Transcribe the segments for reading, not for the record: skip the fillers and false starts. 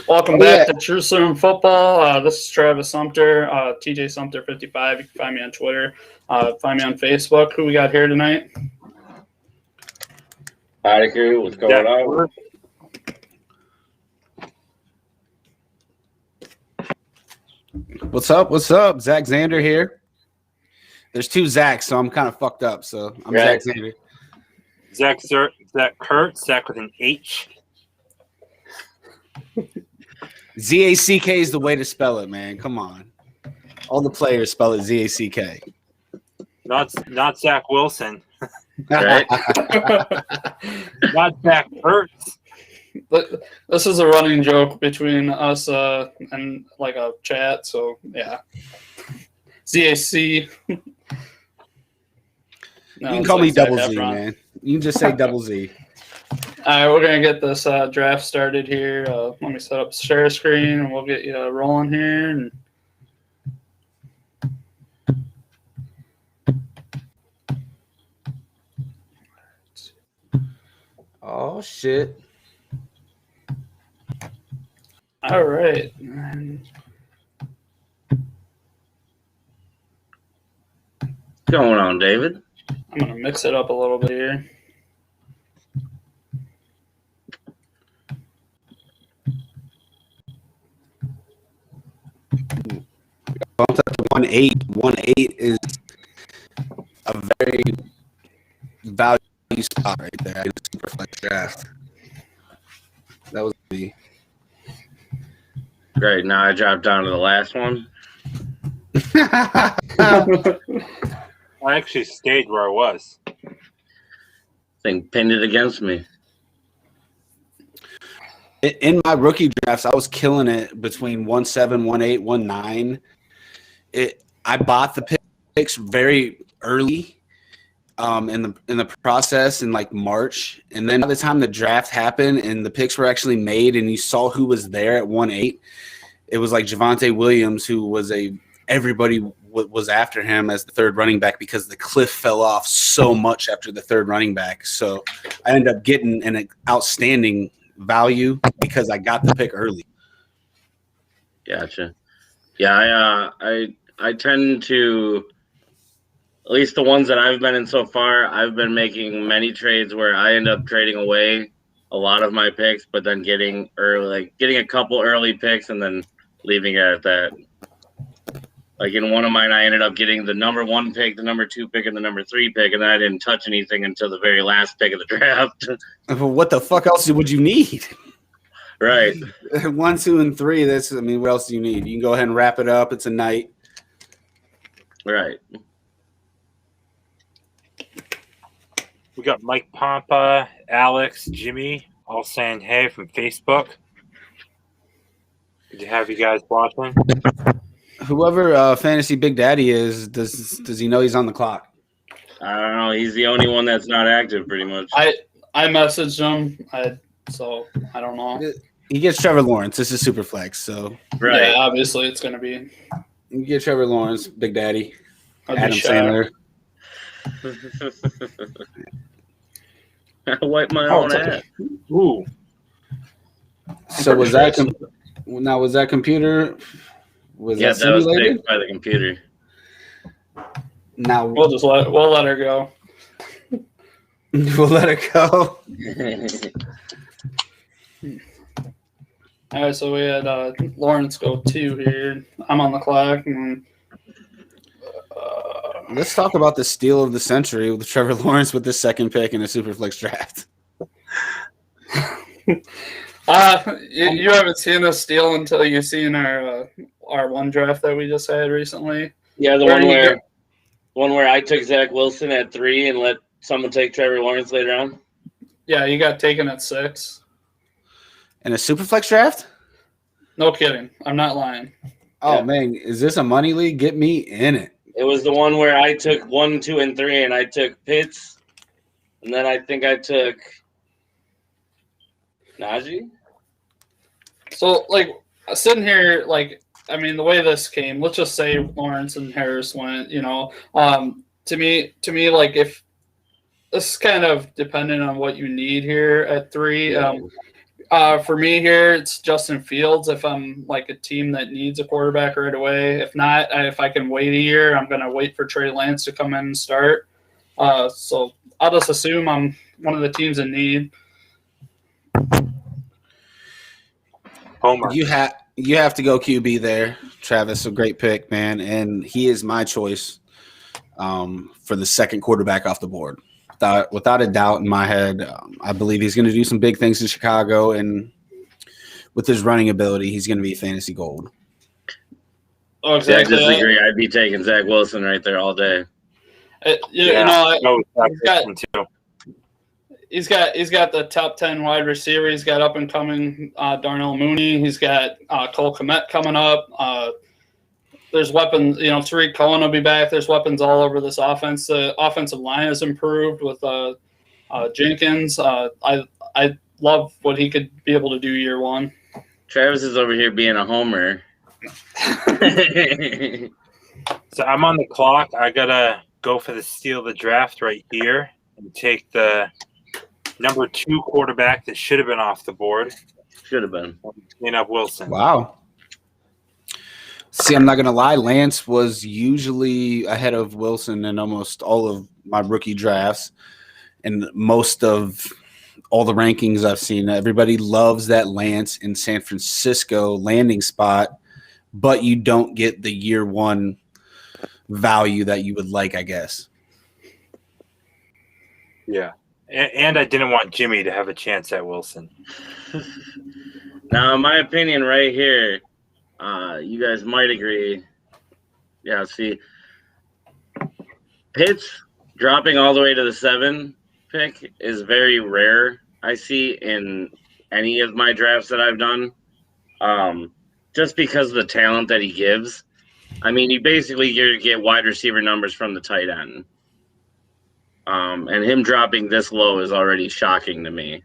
Welcome back to True Serum Football. This is Travis Sumpter, TJ Sumpter 55. You can find me on Twitter. Find me on Facebook. Who we got here tonight? Pynakker, what's going on? What's up? What's up? Zack, Zander here. There's two Zacks, so I'm kind of fucked up. So I'm Right. Zack, Zander. Zack Kurtz, Zack with an H. Z-A-C-K is the way to spell it, man. Come on. All the players spell it Z-A-C-K. Not Zach Wilson. Right? Not Zack Kurtz. But this is a running joke between us and like a chat. So yeah, ZAC. You can call me Double Z, man. You can just say Double Z. All right, we're gonna get this draft started here. Let me set up the share screen, and we'll get you rolling here. And Oh shit! all right. What's going on, David? I'm gonna mix it up a little bit here. Bumped up to 1-8. 1-8 is a very value spot right there in the super flex draft. That was me. Great. Now I dropped down to the last one. I actually stayed where I was. Thing pinned it against me. In my rookie drafts, I was killing it between 1-7, 1-8, 1-9. I bought the picks very early in the process in like March, and then by the time the draft happened and the picks were actually made, and you saw who was there at 1-8, it was like Javonte Williams, who was everybody was after him as the third running back because the cliff fell off so much after the third running back. So I ended up getting an outstanding value because I got the pick early. Gotcha. Yeah, I tend to, at least the ones that I've been in so far, I've been making many trades where I end up trading away a lot of my picks, but then getting a couple early picks and then leaving it at that. Like in one of mine, I ended up getting the number 1 pick, the number 2 pick, and the number 3 pick, and then I didn't touch anything until the very last pick of the draft. What the fuck else would you need? Right. 1, 2, and 3. What else do you need? You can go ahead and wrap it up. It's a night. Right. We got Mike Pompa, Alex, Jimmy, all saying hey from Facebook. Good to have you guys watching. Whoever Fantasy Big Daddy is, does he know he's on the clock? I don't know. He's the only one that's not active, pretty much. I messaged him, so I don't know. He gets Trevor Lawrence. This is super flex, so Right. Yeah, obviously it's gonna be. you get Trevor Lawrence, Big Daddy, I'd be Adam shocked. Sandler. I wipe my own ass. Ooh. So was that computer? Was Yeah, that that was simulated? picked by the computer. Now We'll let her go. we'll let it go. All right, so we had Lawrence go 2 here. I'm on the clock. And, Let's talk about the steal of the century with Trevor Lawrence with the second pick in a Superflex draft. you haven't seen us steal until you've seen our one draft that we just had recently. Yeah, the Where one do you where I took Zach Wilson at 3 and let someone take Trevor Lawrence later on. Yeah, you got taken at 6. In a Superflex draft? No kidding. I'm not lying. Oh, Yeah. man. Is this a money league? Get me in it. It was the one where I took 1, 2, and 3, and I took Pitts, and then I think I took Najee. So, like, sitting here, like, I mean, the way this came, let's just say Lawrence and Harris went, to me, like, if this is kind of dependent on what you need here at 3. For me here, it's Justin Fields. If I'm like a team that needs a quarterback right away, if not, if I can wait a year, I'm going to wait for Trey Lance to come in and start. So I'll just assume I'm one of the teams in need. Homer. You have to go QB there, Travis. A great pick, man, and he is my choice for the second quarterback off the board. Without a doubt in my head, I believe he's going to do some big things in Chicago, and with his running ability, he's going to be fantasy gold. Oh, exactly. I disagree. I'd be taking Zach Wilson right there all day. He's got the top 10 wide receiver. He's got up and coming Darnell Mooney. He's got Cole Kmet coming up. There's weapons. Tariq Cohen will be back. There's weapons all over this offense. The offensive line has improved with Jenkins. I love what he could be able to do year one. Travis is over here being a homer. So I'm on the clock. I gotta go for the steal of the draft right here and take the number 2 quarterback that should have been off the board. Should have been. Clean up Wilson. Wow. See, I'm not going to lie. Lance was usually ahead of Wilson in almost all of my rookie drafts and most of all the rankings I've seen. Everybody loves that Lance in San Francisco landing spot, but you don't get the year one value that you would like, I guess. Yeah. And I didn't want Jimmy to have a chance at Wilson. Now, in my opinion right here, you guys might agree. Yeah, see, Pitts dropping all the way to the 7 pick is very rare, I see, in any of my drafts that I've done, just because of the talent that he gives. I mean, you basically get wide receiver numbers from the tight end. And him dropping this low is already shocking to me.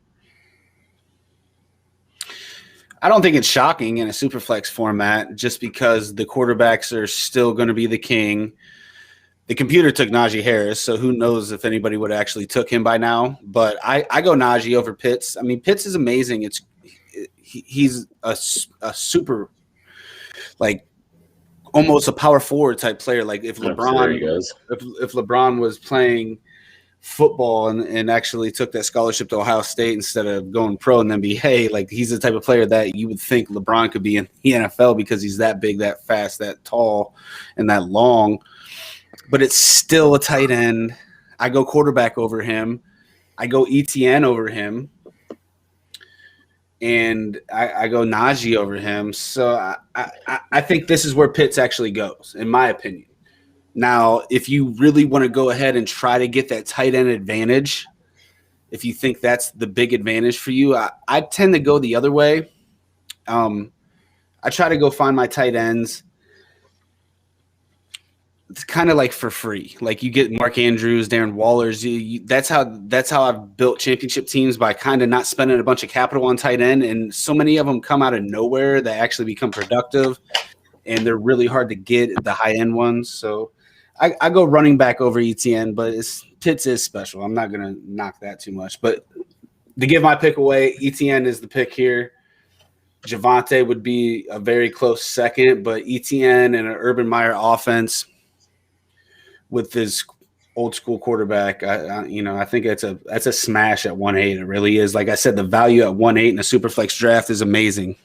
I don't think it's shocking in a superflex format just because the quarterbacks are still going to be the king. The computer took Naj Harris, so who knows if anybody would have actually took him by now. But I go Najee over Pitts. I mean, Pitts is amazing. He's a super, like, almost a power forward type player. Like if LeBron was playing football and actually took that scholarship to Ohio State instead of going pro and then like he's the type of player that you would think LeBron could be in the NFL because he's that big, that fast, that tall, and that long. But it's still a tight end. I go quarterback over him. I go ETN over him. And I go Najee over him. So I think this is where Pitts actually goes, in my opinion. Now, if you really want to go ahead and try to get that tight end advantage, if you think that's the big advantage for you, I tend to go the other way. I try to go find my tight ends. It's kind of like for free. Like you get Mark Andrews, Darren Wallers. That's how I've built championship teams, by kind of not spending a bunch of capital on tight end. And so many of them come out of nowhere that actually become productive, and they're really hard to get, the high end ones. So I go running back over ETN, but Pitts is special. I'm not going to knock that too much. But to give my pick away, ETN is the pick here. Javonte would be a very close second, but ETN and an Urban Meyer offense with his old school quarterback, I think that's a smash at 1.8. It really is. Like I said, the value at 1.8 in a superflex draft is amazing.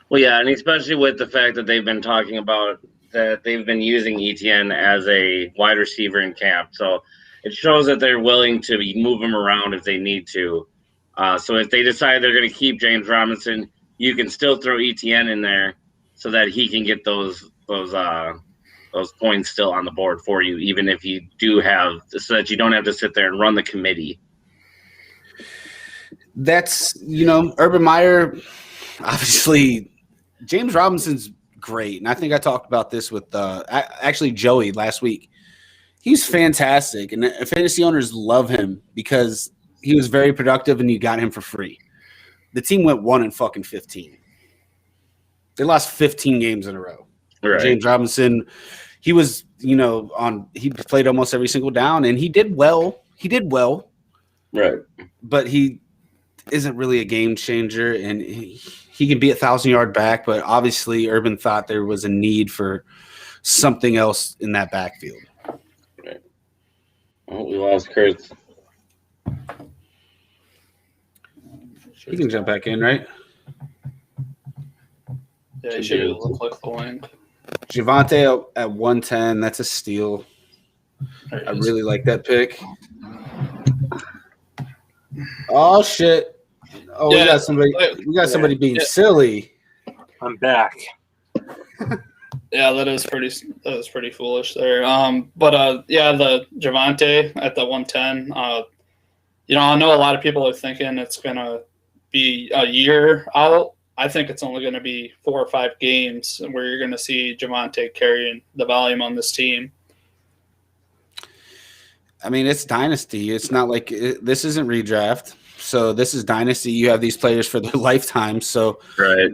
Well, yeah, and especially with the fact that they've been talking about that they've been using ETN as a wide receiver in camp. So it shows that they're willing to move him around if they need to. So if they decide they're going to keep James Robinson, you can still throw ETN in there so that he can get those points still on the board for you, even if you do have, so that you don't have to sit there and run the committee. That's, Urban Meyer, obviously, James Robinson's great. And I think I talked about this with actually Joey last week. He's fantastic. And fantasy owners love him because he was very productive and you got him for free. The team went 1-15. They lost 15 games in a row. Right. James Robinson, he was, he played almost every single down and he did well. Right. But he isn't really a game changer, and he can be a 1,000-yard back, but obviously Urban thought there was a need for something else in that backfield. Right. Oh, we lost Kurtz. He can jump back in, right? Yeah, he should look like the wing. Javonte at 110, that's a steal. I really like that pick. Oh shit! Oh, yeah, we got somebody being silly. I'm back. Yeah, that is pretty foolish there. But the Javonte at the 110. I know a lot of people are thinking it's gonna be a year out. I think it's only going to be 4 or 5 games where you're going to see Javonte carrying the volume on this team. I mean, it's dynasty. It's not like this isn't redraft. So this is dynasty. You have these players for their lifetime. So, right.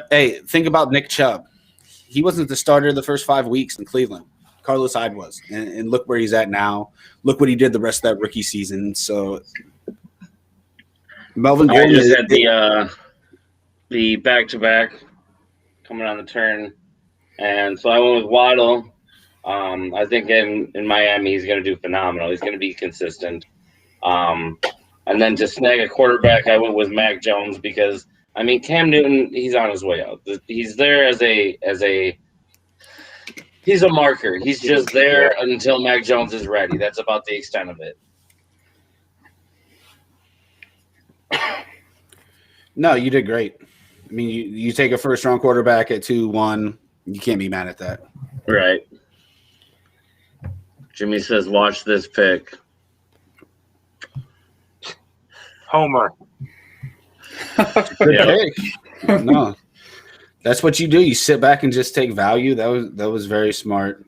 Hey, think about Nick Chubb. He wasn't the starter the first 5 weeks in Cleveland. Carlos Hyde was. And look where he's at now. Look what he did the rest of that rookie season. So Melvin Gordon just had the back-to-back coming on the turn. And so I went with Waddle. I think in Miami he's going to do phenomenal. He's going to be consistent. And then to snag a quarterback, I went with Mac Jones because, I mean, Cam Newton, he's on his way out. He's there as a he's a marker. He's just there until Mac Jones is ready. That's about the extent of it. No, you did great. I mean, you take a first-round quarterback at 2-1. You can't be mad at that. Right. Jimmy says, watch this pick. Homer. Good pick. No. That's what you do. You sit back and just take value. That was very smart.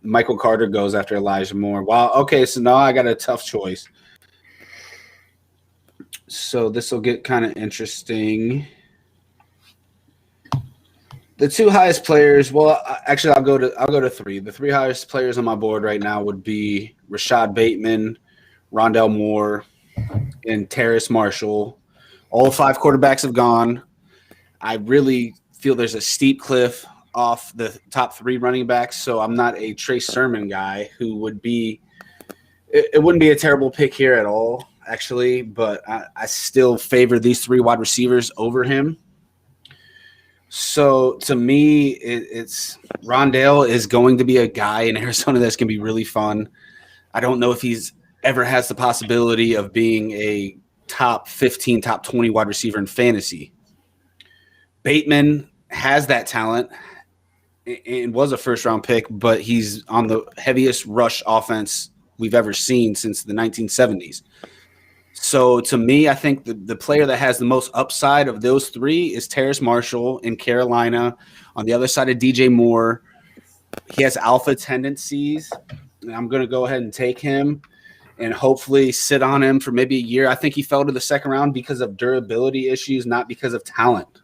Michael Carter goes after Elijah Moore. Wow. Okay, so now I got a tough choice. So this will get kind of interesting. The 2 highest players. Well, actually, I'll go to 3. The 3 highest players on my board right now would be Rashad Bateman, Rondell Moore, and Terrace Marshall. All 5 quarterbacks have gone. I really feel there's a steep cliff off the top 3 running backs, so I'm not a Trey Sermon guy who would be – it wouldn't be a terrible pick here at all, actually, but I still favor these 3 wide receivers over him. So to me, it's Rondell is going to be a guy in Arizona that's going to be really fun. I don't know if he's ever has the possibility of being a top 15, top 20 wide receiver in fantasy. Bateman has that talent and was a first-round pick, but he's on the heaviest rush offense we've ever seen since the 1970s. So to me, I think the player that has the most upside of those 3 is Terrace Marshall in Carolina. On the other side of DJ Moore, he has alpha tendencies, and I'm going to go ahead and take him and hopefully sit on him for maybe a year. I think he fell to the second round because of durability issues, not because of talent.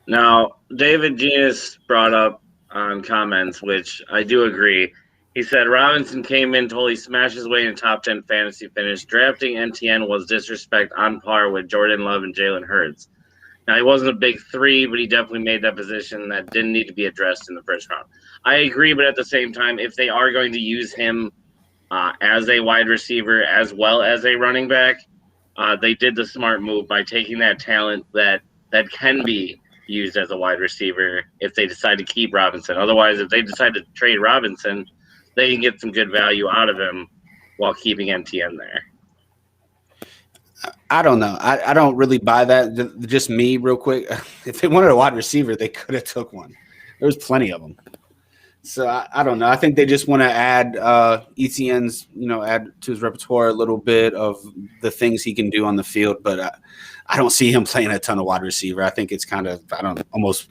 Now, David Genius brought up on comments, which I do agree. He said Robinson came in, totally smashed his way in top 10 fantasy finish. Drafting NTN was disrespect on par with Jordan Love and Jalen Hurts. Now, he wasn't a big 3, but he definitely made that position that didn't need to be addressed in the first round. I agree, but at the same time, if they are going to use him as a wide receiver as well as a running back, they did the smart move by taking that talent that can be used as a wide receiver if they decide to keep Robinson. Otherwise, if they decide to trade Robinson, they can get some good value out of him while keeping NTN there. I don't know. I don't really buy that. Just me real quick. If they wanted a wide receiver, they could have took one. There was plenty of them. So I don't know. I think they just want to add ETN's, add to his repertoire a little bit of the things he can do on the field. But I don't see him playing a ton of wide receiver. I think it's kind of, almost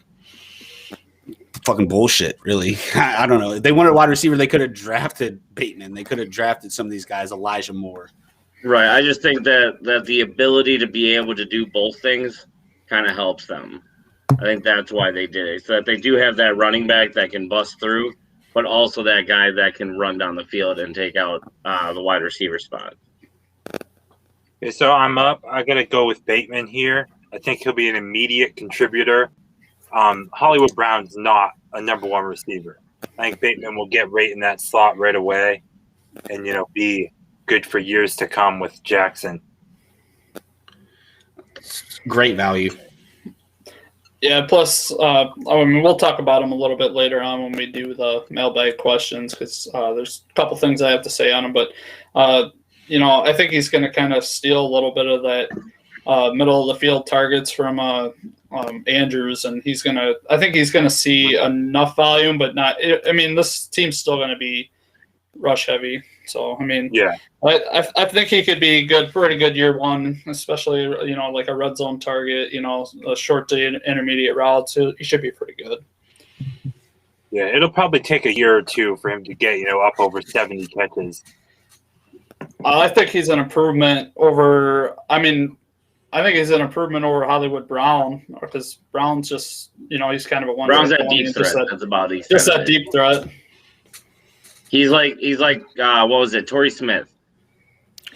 fucking bullshit, really. I don't know. If they wanted a wide receiver, they could have drafted Bateman. They could have drafted some of these guys, Elijah Moore. Right. I just think that the ability to be able to do both things kind of helps them. I think that's why they did it. So that they do have that running back that can bust through, but also that guy that can run down the field and take out the wide receiver spot. Okay, so I'm up. I got to go with Bateman here. I think he'll be an immediate contributor. Hollywood Brown's not a number one receiver. I think Bateman will get right in that slot right away and, be good for years to come with Jackson. Great value. Yeah, plus, we'll talk about him a little bit later on when we do the mailbag questions because there's a couple things I have to say on him. But, I think he's going to kind of steal a little bit of that middle of the field targets from Andrews, and I think he's going to see enough volume, but not – I mean, this team's still going to be rush heavy. So, yeah, I think he could be good, pretty good year one, especially, like a red zone target, a short to intermediate route. So he should be pretty good. Yeah, it'll probably take a year or two for him to get, up over 70 catches. I think he's an improvement over – I think he's an improvement over Hollywood Brown because Brown's just, he's kind of a one. Brown's that deep threat. That's about it. Just that deep threat. He's like what was it, Torrey Smith?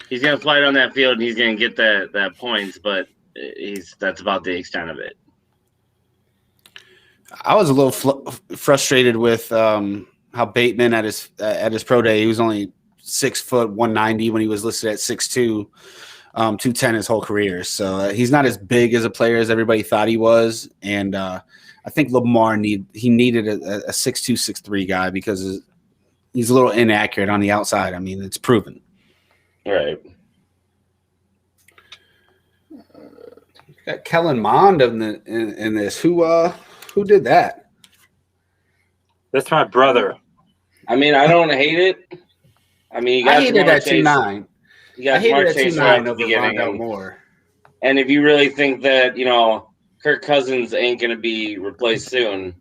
He's gonna fly down that field and he's gonna get that points, but that's about the extent of it. I was a little frustrated with how Bateman at his pro day, he was only 6 foot 190 when he was listed at 6'2", 210 his whole career. So he's not as big as a player as everybody thought he was, and I think Lamar needed a 6'2", 6'3" guy because he's a little inaccurate on the outside. It's proven. Right. Got Kellen Mond in this. Who did that? That's my brother. I don't hate it. You got I hated that 2.9. You got Mark Chase right at the beginning. More. And if you really think that, Kirk Cousins ain't going to be replaced soon.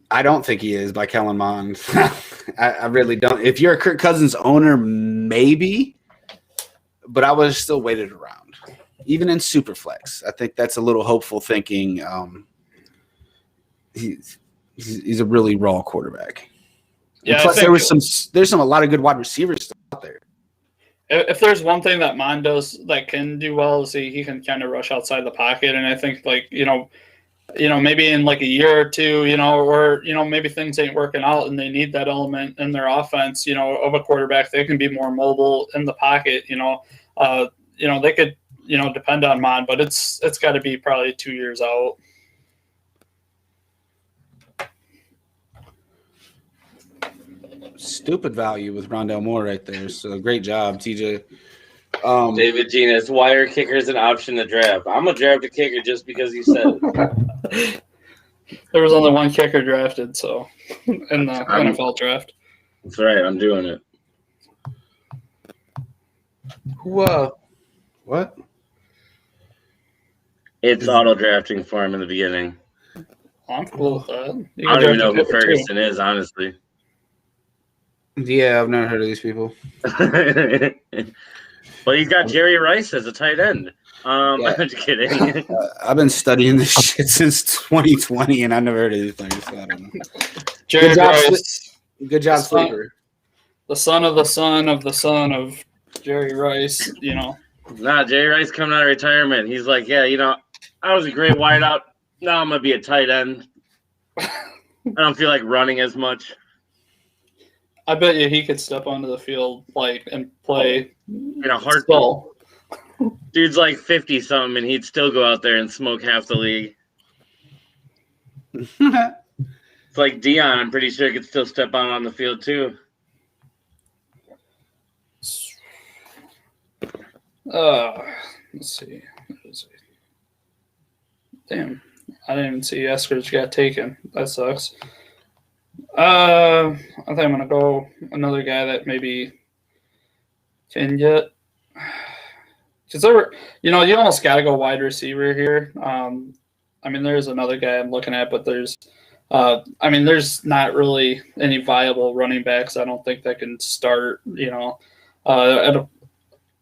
I don't think he is by Kellen Mond. I really don't. If you're a Kirk Cousins owner, maybe. But I would have still waited around. Even in Superflex. I think that's a little hopeful thinking. He's a really raw quarterback. Yeah. Plus, there's a lot of good wide receivers out there. If there's one thing that Mond does that can do well is he can kind of rush outside the pocket, and I think maybe in like a year or two, or maybe things ain't working out and they need that element in their offense, of a quarterback. They can be more mobile in the pocket. They could depend on Mond, but it's got to be probably 2 years out. Stupid value with Rondell Moore right there. So great job, TJ. David Genus, why are kickers an option to draft? I'm going to draft a kicker just because you said it. There was only one kicker drafted, so in the NFL draft. That's right. I'm doing it. What? It's auto drafting for him in the beginning. I'm cool with that. I don't even know who Ferguson is, honestly. Yeah, I've never heard of these people. Well, he's got Jerry Rice as a tight end. I'm just kidding. I've been studying this shit since 2020, and I've never heard of these things. So I don't know. Jerry Rice. Good job, Sleeper. The son of the son of the son of Jerry Rice, Nah, Jerry Rice coming out of retirement. He's like, I was a great wideout. Now I'm going to be a tight end. I don't feel like running as much. I bet you he could step onto the field and play in a heartbeat. Dude's like 50-something, and he'd still go out there and smoke half the league. It's like Dion. I'm pretty sure he could still step out on the field too. Let's see. Damn, I didn't even see Eskridge got taken. That sucks. I think I'm gonna go another guy that maybe can get. Because you almost got to go wide receiver here. There's another guy I'm looking at, but there's not really any viable running backs. I don't think that can start. I don't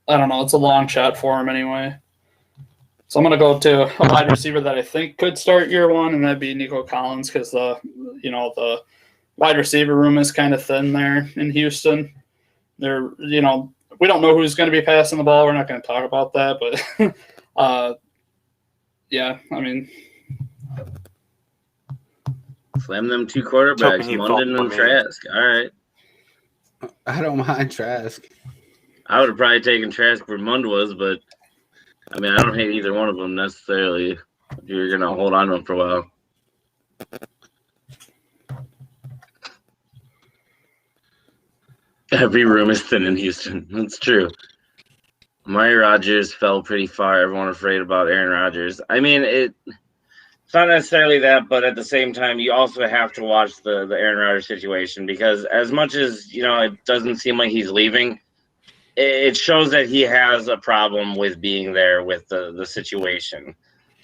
know. It's a long shot for him anyway. So I'm gonna go to a wide receiver that I think could start year one, and that'd be Nico Collins because the wide receiver room is kind of thin there in Houston. They're, we don't know who's going to be passing the ball. We're not going to talk about that, but yeah, I mean, slam them 2 quarterbacks, Munden and Trask. All right. I don't mind Trask. I would have probably taken Trask where Mund was, but I mean, I don't hate either one of them necessarily. If you're going to hold on to them for a while. Every room is thin in Houston. That's true. Amari Rodgers fell pretty far. Everyone afraid about Aaron Rodgers. I mean, it's not necessarily that, but at the same time, you also have to watch the Aaron Rodgers situation because as much as, it doesn't seem like he's leaving, it shows that he has a problem with being there with the situation.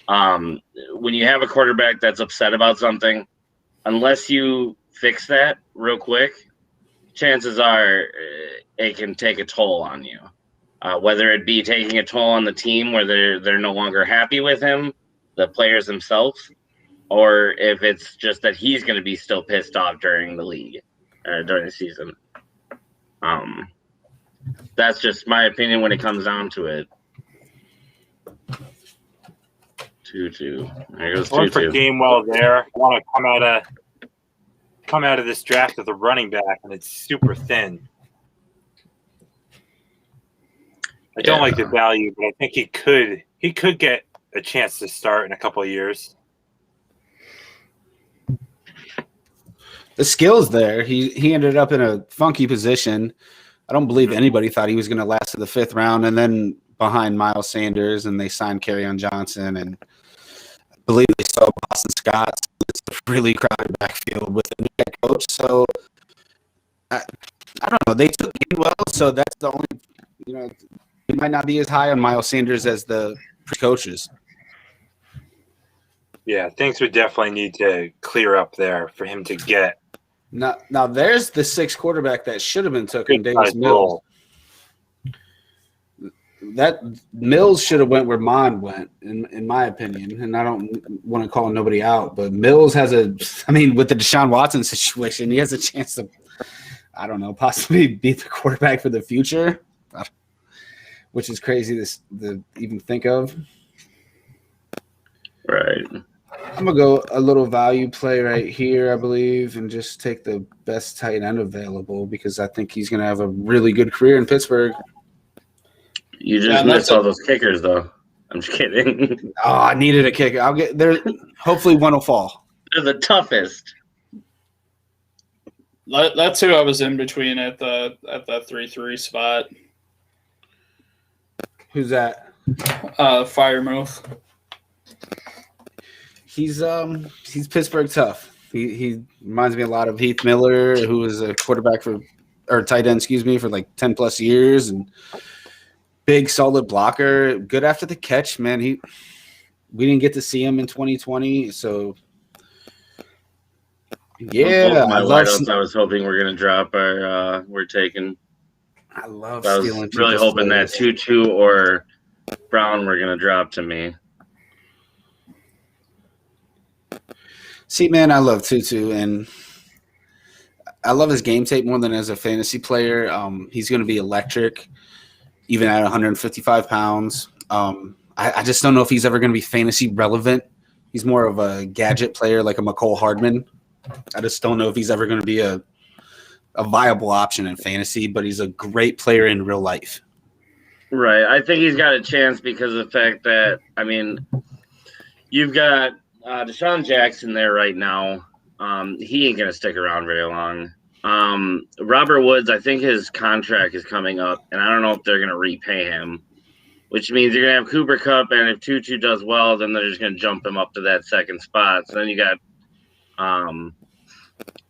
When you have a quarterback that's upset about something, unless you fix that real quick, chances are it can take a toll on you. Whether it be taking a toll on the team where they're no longer happy with him, the players themselves, or if it's just that he's going to be still pissed off during the league or during the season. That's just my opinion when it comes down to it. 2-2. There goes 2-2. For Gainwell there. I want to come out of this draft with a running back, and it's super thin. I don't like the value, but I think he could get a chance to start in a couple of years. The skill's there. He ended up in a funky position. I don't believe anybody thought he was going to last to the 5th round, and then behind Miles Sanders, and they signed Kerryon Johnson, and I believe they saw Boston Scott. It's a really crowded backfield with a new head coach. So I don't know. They took Gainwell, so that's the only he might not be as high on Miles Sanders as the coaches. Yeah, things would definitely need to clear up there for him to get. Now there's the 6th quarterback that should have been taken, Davis Mills. That Mills should have went where Mond went, in my opinion. And I don't want to call nobody out, but Mills has with the Deshaun Watson situation, he has a chance to, I don't know, possibly be the quarterback for the future, which is crazy to even think of. Right. I'm going to go a little value play right here, I believe, and just take the best tight end available because I think he's going to have a really good career in Pittsburgh. You just missed all those kickers, though. I'm just kidding. Oh, I needed a kicker. I'll get there. Hopefully one will fall. They're the toughest. That's who I was in between at the 3-3 spot. Who's that? Firemouth. He's Pittsburgh tough. He reminds me a lot of Heath Miller, who was a quarterback tight end, for like 10 plus years, and big solid blocker, good after the catch, man. We didn't get to see him in 2020, so yeah. I was hoping we're gonna drop we're taking. I love I was stealing. really hoping that 2-2 or Brown were gonna drop to me. See, man, I love Tutu, and I love his game tape more than as a fantasy player. He's going to be electric, even at 155 pounds. I just don't know if he's ever going to be fantasy relevant. He's more of a gadget player like a McCole Hardman. I just don't know if he's ever going to be a viable option in fantasy, but he's a great player in real life. Right. I think he's got a chance because of the fact that, you've got Deshaun Jackson there right now. He ain't going to stick around very long. Robert Woods, I think his contract is coming up, and I don't know if they're going to repay him, which means you're going to have Cooper Kupp, and if Tutu does well, then they're just going to jump him up to that 2nd spot. So then you got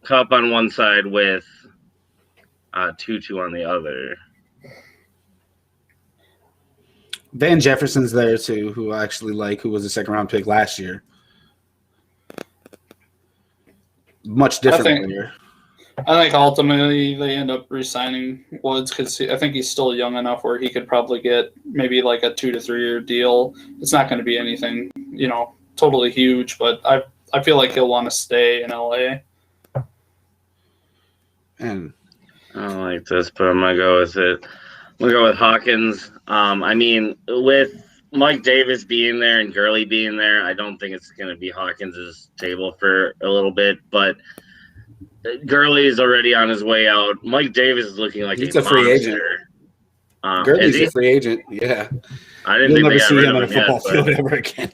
Kupp on one side with Tutu on the other. Van Jefferson's there, too, who I actually like, who was a 2nd-round pick last year. Much different player. I think ultimately they end up re-signing Woods because I think he's still young enough where he could probably get maybe like a 2 to 3 year deal. It's not going to be anything, totally huge, but I feel like he'll want to stay in LA. And I don't like this, but I'm gonna go with it. I'm gonna go with Hawkins. I mean, with Mike Davis being there and Gurley being there, I don't think it's gonna be Hawkins' table for a little bit. But Gurley is already on his way out. Mike Davis is looking like He's a free monster. agent. Gurley's Is he? a free agent. Yeah, I didn't you'll think never they got see rid him of on a him yet. football But, field ever again.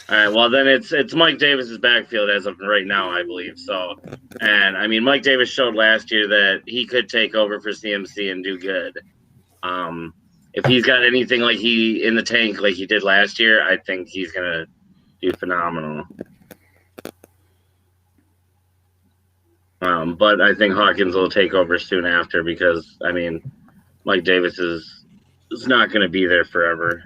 all right, well then it's Mike Davis's backfield as of right now, I believe. So, and I mean, Mike Davis showed last year that he could take over for CMC and do good. If he's got anything like he in the tank like he did last year, I think he's gonna do phenomenal. But I think Hawkins will take over soon after because I mean, Mike Davis is not going to be there forever.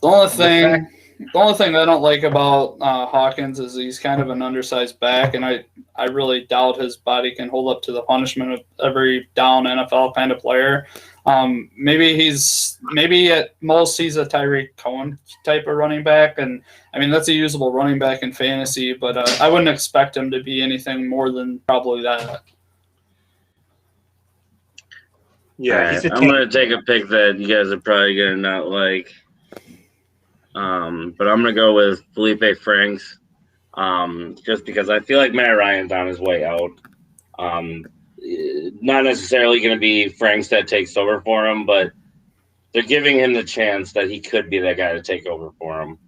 The only thing I don't like about Hawkins is he's kind of an undersized back, and I really doubt his body can hold up to the punishment of every down NFL kind of player. Maybe at most he's a Tyreek Cohen type of running back, and I mean that's a usable running back in fantasy, but I wouldn't expect him to be anything more than probably that. Yeah, right, I'm going to take a pick that you guys are probably going to not like. But I'm going to go with Felipe Franks just because I feel like Matt Ryan's on his way out. Not necessarily going to be Franks that takes over for him, but they're giving him the chance that he could be that guy to take over for him.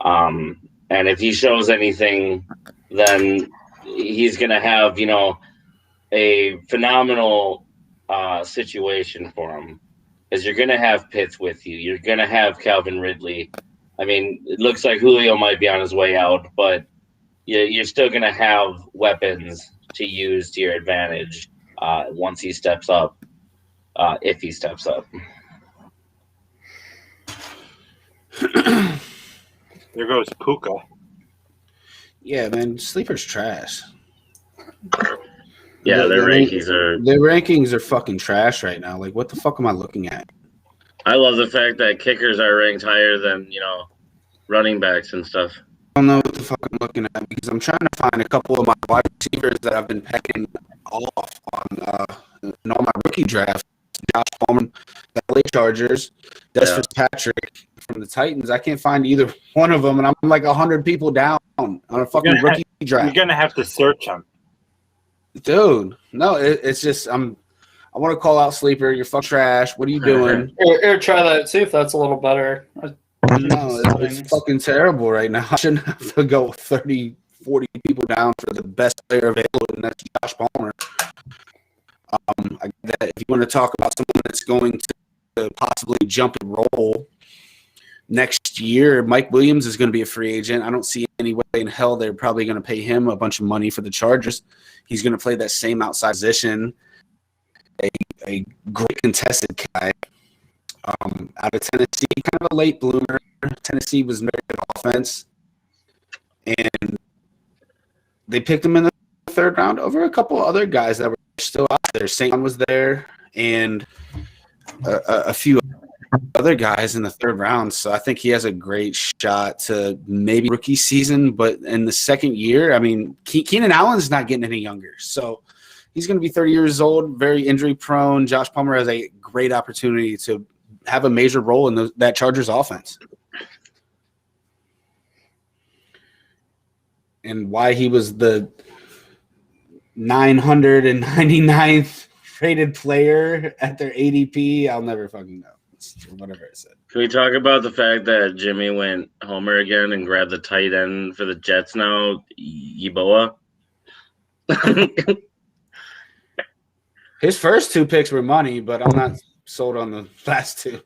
And if he shows anything, then he's going to have, a phenomenal situation for him. Because you're going to have Pitts with you. You're going to have Calvin Ridley. I mean, it looks like Julio might be on his way out, but you're still going to have weapons to use to your advantage once he steps up, if he steps up. There goes Puka. Yeah, man, Sleeper's trash. Yeah, their rankings are fucking trash right now. Like, what the fuck am I looking at? I love the fact that kickers are ranked higher than, running backs and stuff. I don't know what the fuck I'm looking at because I'm trying to find a couple of my wide receivers that I've been pecking off on in all my rookie drafts. Josh Palmer, the LA Chargers, Des Fitzpatrick from the Titans. I can't find either one of them, and I'm like 100 people down on a fucking rookie draft. You're gonna have to search them, dude. No, it's just I want to call out Sleeper. You're fucking trash. What are you doing? Here, try that. See if that's a little better. No, it's fucking terrible right now. I shouldn't have to go 30, 40 people down for the best player available, and that's Josh Palmer. If you want to talk about someone that's going to possibly jump and roll next year, Mike Williams is going to be a free agent. I don't see any way in hell they're probably going to pay him a bunch of money for the Chargers. He's going to play that same outside position, a great contested guy. Out of Tennessee, kind of a late bloomer. Tennessee was very good offense, and they picked him in the third round over a couple other guys that were still out there. St. John was there, and a few other guys in the third round. So I think he has a great shot to maybe rookie season, but in the second year, I mean, Keenan Allen's not getting any younger, so he's going to be 30 years old, very injury prone. Josh Palmer has a great opportunity to have a major role in that Chargers offense. And why he was the 999th rated player at their ADP, I'll never fucking know. It's whatever I said. Can we talk about the fact that Jimmy went homer again and grabbed the tight end for the Jets now, Yeboah? His first two picks were money, but I'm not sold on the last two.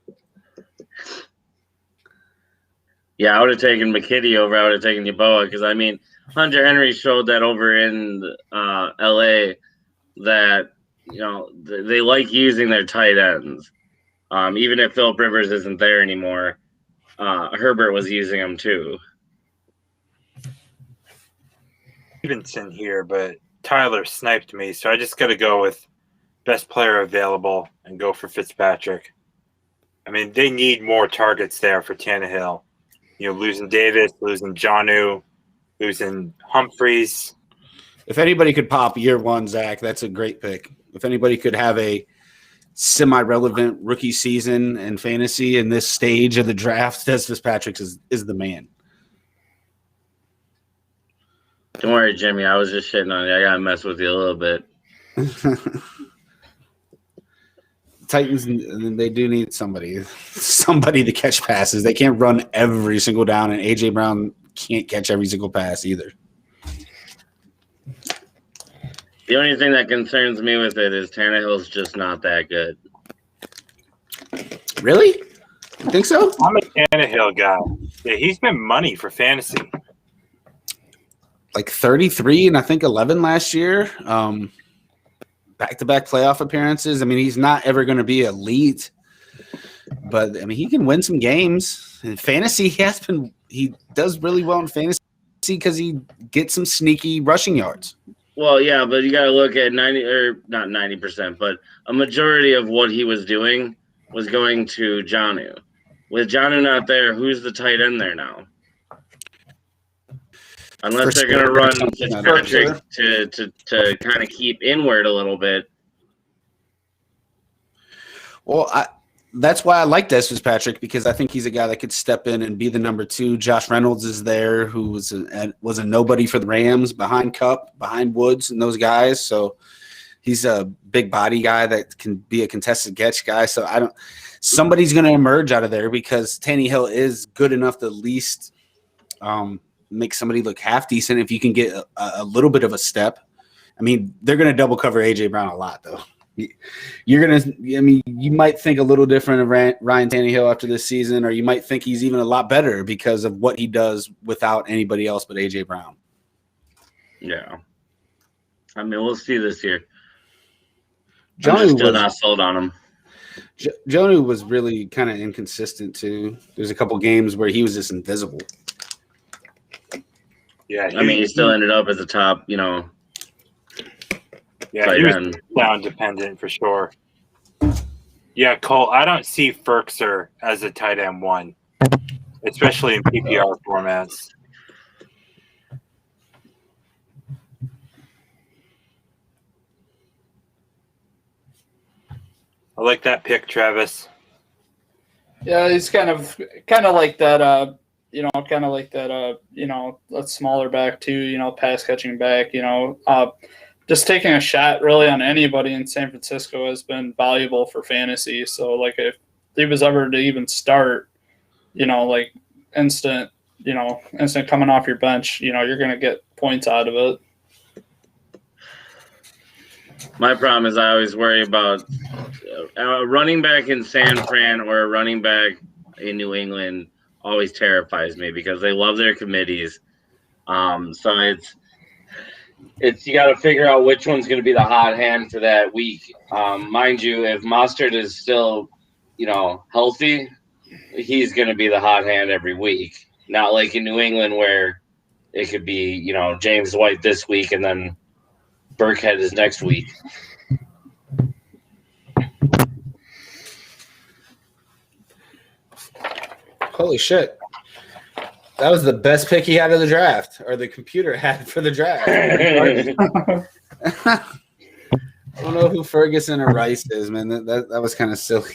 Yeah, I would have taken McKitty over. I would have taken Yeboah because, I mean, Hunter Henry showed that over in L.A. that, they like using their tight ends. Even if Phillip Rivers isn't there anymore, Herbert was using them too. Stevenson here, but Tyler sniped me, so I just got to go with best player available and go for Fitzpatrick. I mean, they need more targets there for Tannehill. Losing Davis, losing Jonnu, losing Humphreys. If anybody could pop year one, Zack, that's a great pick. if anybody could have a semi-relevant rookie season in fantasy in this stage of the draft, Dez Fitzpatrick is the man. Don't worry, Jimmy. I was just shitting on you. I gotta mess with you a little bit. Titans, they do need somebody to catch passes. They can't run every single down, and A.J. Brown can't catch every single pass either. The only thing that concerns me with it is Tannehill's just not that good. Really? You think so? I'm a Tannehill guy. Yeah, he's been money for fantasy. Like 33 and I think 11 last year. Back-to-back playoff appearances. I mean, he's not ever going to be elite, but I mean, he can win some games. In fantasy, he does really well in fantasy because he gets some sneaky rushing yards. Well, yeah, but you got to look at not 90%, but a majority of what he was doing was going to Jonnu. With Jonnu not there, who's the tight end there now? Unless they're going to run Fitzpatrick to kind of keep inward a little bit. Well, that's why I like Dez Fitzpatrick, because I think he's a guy that could step in and be the number 2. Josh Reynolds is there, who was a nobody for the Rams, behind Kupp, behind Woods, and those guys. So he's a big body guy that can be a contested catch guy. So somebody's going to emerge out of there, because Tannehill is good enough to at least make somebody look half decent if you can get a little bit of a step. I mean, they're going to double cover A.J. Brown a lot, though. You might think a little different of Ryan Tannehill after this season, or you might think he's even a lot better because of what he does without anybody else but A.J. Brown. Yeah. I mean, we'll see this year. I'm still not sold on him. Jonnu was really kind of inconsistent, too. There's a couple games where he was just invisible. Yeah, he still ended up as a top, Yeah, he was down dependent for sure. Yeah, Cole, I don't see Ferkser as a tight end 1, especially in PPR formats. I like that pick, Travis. Yeah, he's kind of like that. A smaller back too. Pass catching back. Just taking a shot really on anybody in San Francisco has been valuable for fantasy. So like if he was ever to even start, instant coming off your bench, you're gonna get points out of it. My problem is I always worry about a running back in San Fran or a running back in New England always terrifies me because they love their committees. So it's you got to figure out which one's going to be the hot hand for that week. Mind you, if Mostert is still, healthy, he's going to be the hot hand every week. Not like in New England where it could be, James White this week and then Burkhead is next week. Holy shit. That was the best pick he had of the draft, or the computer had for the draft. I don't know who Ferguson or Rice is, man. That was kind of silly.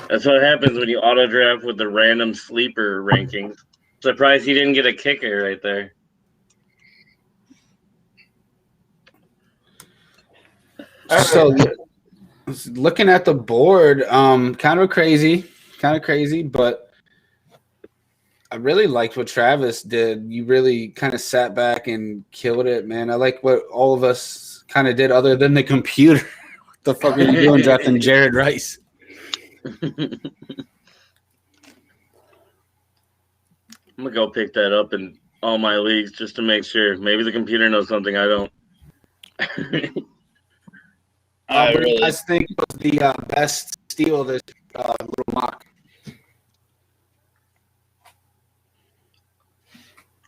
That's what happens when you auto draft with the random sleeper rankings. Surprised he didn't get a kicker right there. So looking at the board, kind of crazy, but I really liked what Travis did. You really kind of sat back and killed it, man. I like what all of us kind of did other than the computer. What the fuck are you doing drafting Jared Rice? I'm going to go pick that up in all my leagues just to make sure. Maybe the computer knows something I don't. What do you guys think was the best steal of this little mock?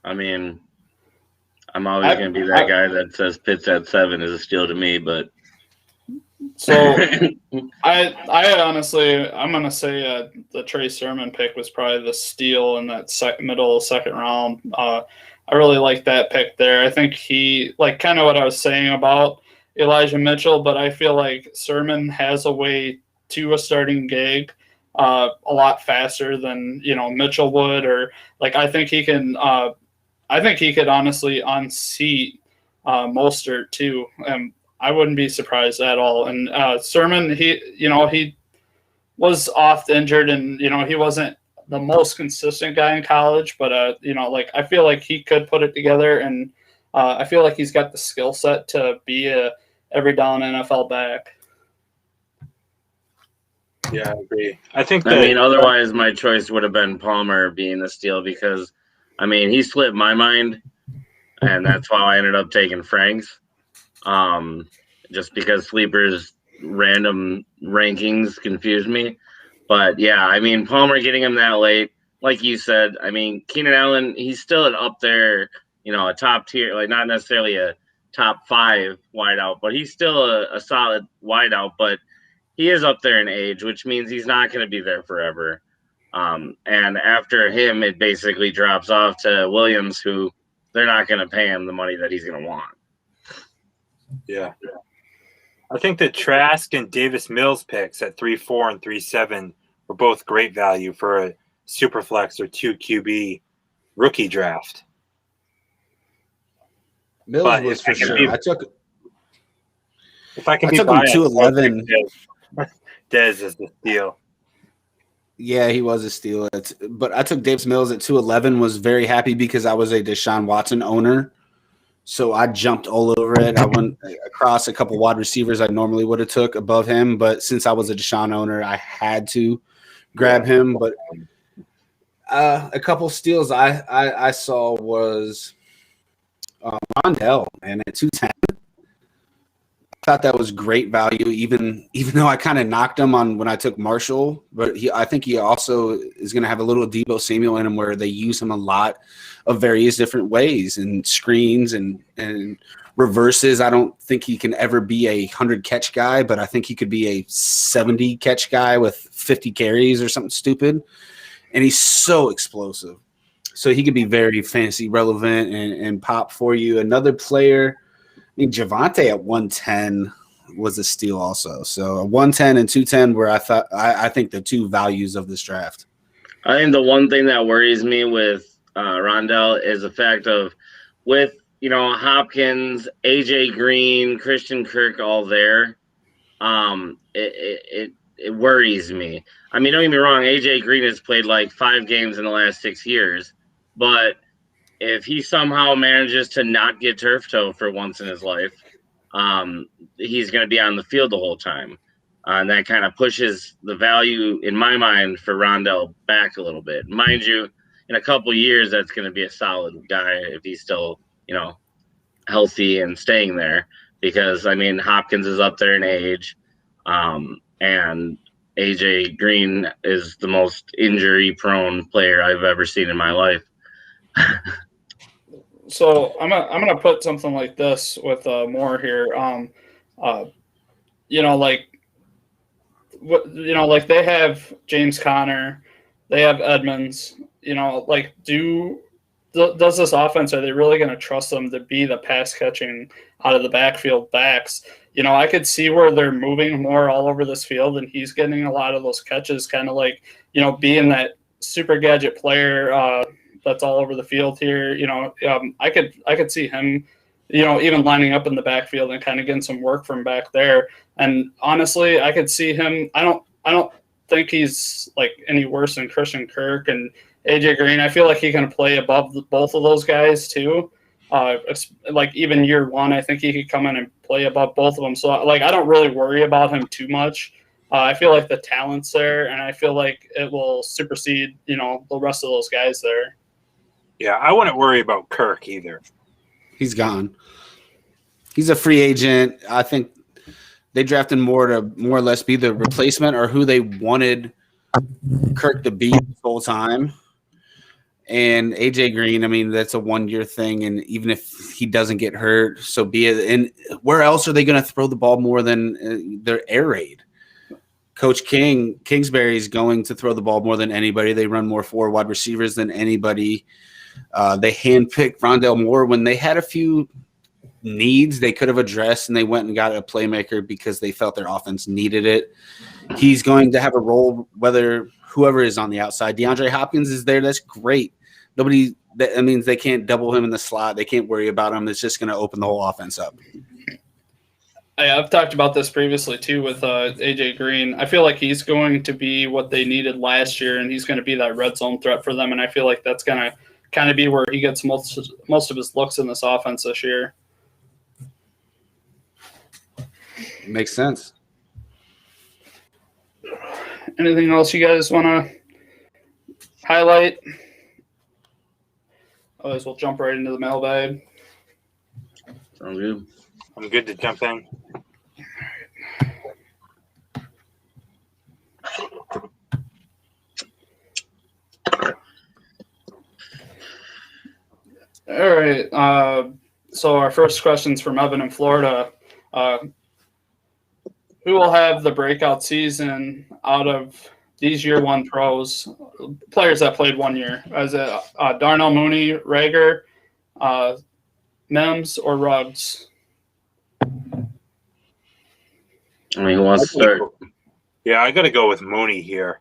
I mean, I'm always going to be that guy that says Pitts at 7 is a steal to me, but so I honestly, I'm going to say the Trey Sermon pick was probably the steal in that middle second round. I really like that pick there. I think he, like kind of what I was saying about Elijah Mitchell, but I feel like Sermon has a way to a starting gig a lot faster than Mitchell would, or like I think he can. I think he could honestly unseat Mostert too, and I wouldn't be surprised at all. And Sermon, he was oft injured, and he wasn't the most consistent guy in college, but like I feel like he could put it together, and I feel like he's got the skill set to be a every down NFL back. Yeah, I agree. I think otherwise my choice would have been Palmer being the steal because, he slipped my mind, and that's why I ended up taking Franks. Just because Sleeper's random rankings confused me. But, yeah, Palmer getting him that late, like you said, Keenan Allen, he's still up there, a top tier, like not necessarily a top 5 wideout, but he's still a solid wideout, but he is up there in age, which means he's not going to be there forever. And after him, it basically drops off to Williams, who they're not going to pay him the money that he's going to want. Yeah. I think the Trask and Davis Mills picks at 3-4 and 3-7 were both great value for a Superflex or 2 QB rookie draft. Mills was for sure. If I can I took him 211. Dez is the steal. Yeah, he was a steal. But I took Davis Mills at 211, was very happy because I was a Deshaun Watson owner. So I jumped all over it. I went across a couple wide receivers I normally would have took above him. But since I was a Deshaun owner, I had to grab him. But a couple steals I saw was Rondell, and at 210. Thought that was great value, even though I kind of knocked him on when I took Marshall. But I think he also is going to have a little Deebo Samuel in him where they use him a lot of various different ways and screens and reverses. I don't think he can ever be a 100-catch guy, but I think he could be a 70-catch guy with 50 carries or something stupid. And he's so explosive. So he could be very fantasy relevant and pop for you. Another player – Javonte at 110 was a steal also. So a 110 and 210 were I think the two values of this draft. I think the one thing that worries me with Rondell is the fact of with Hopkins, AJ Green, Christian Kirk all there. It worries me. Don't get me wrong, AJ Green has played like 5 games in the last 6 years, but if he somehow manages to not get turf toe for once in his life, he's going to be on the field the whole time. And that kind of pushes the value, in my mind, for Rondell back a little bit. Mind you, in a couple years, that's going to be a solid guy if he's still, healthy and staying there. Because, Hopkins is up there in age, and AJ Green is the most injury-prone player I've ever seen in my life. So I'm gonna put something like this with Moore here. Like they have James Conner, they have Edmonds. Does this offense, are they really going to trust them to be the pass catching out of the backfield backs? I could see where they're moving more all over this field, and he's getting a lot of those catches, kind of like being that super gadget player. That's all over the field here. I could see him, even lining up in the backfield and kind of getting some work from back there. And honestly, I could see him. I don't think he's like any worse than Christian Kirk and AJ Green. I feel like he can play above both of those guys too. Like even year one, I think he could come in and play above both of them. So I don't really worry about him too much. I feel like the talent's there, and I feel like it will supersede, the rest of those guys there. Yeah, I wouldn't worry about Kirk either. He's gone. He's a free agent. I think they drafted more to more or less be the replacement or who they wanted Kirk to be the whole time. And AJ Green, that's a 1-year thing. And even if he doesn't get hurt, so be it. And where else are they going to throw the ball more than their air raid? Coach Kingsbury is going to throw the ball more than anybody. They run more 4 wide receivers than anybody. They handpicked Rondell Moore when they had a few needs they could have addressed, and they went and got a playmaker because they felt their offense needed it. He's going to have a role whether whoever is on the outside. DeAndre Hopkins is there. That's great. That means they can't double him in the slot. They can't worry about him. It's just going to open the whole offense up. I've talked about this previously too with AJ Green. I feel like he's going to be what they needed last year, and he's going to be that red zone threat for them. And I feel like that's going to kind of be where he gets most of his looks in this offense this year. Makes sense. Anything else you guys want to highlight? Otherwise, we'll jump right into the mailbag. Sounds good. I'm good to jump in. All right. So our first question's from Evan in Florida. Who will have the breakout season out of these year one pros, players that played 1 year? Is it Darnell Mooney, Rager, Mims, or Ruggs? I mean, who wants to start? Yeah, I got to go with Mooney here.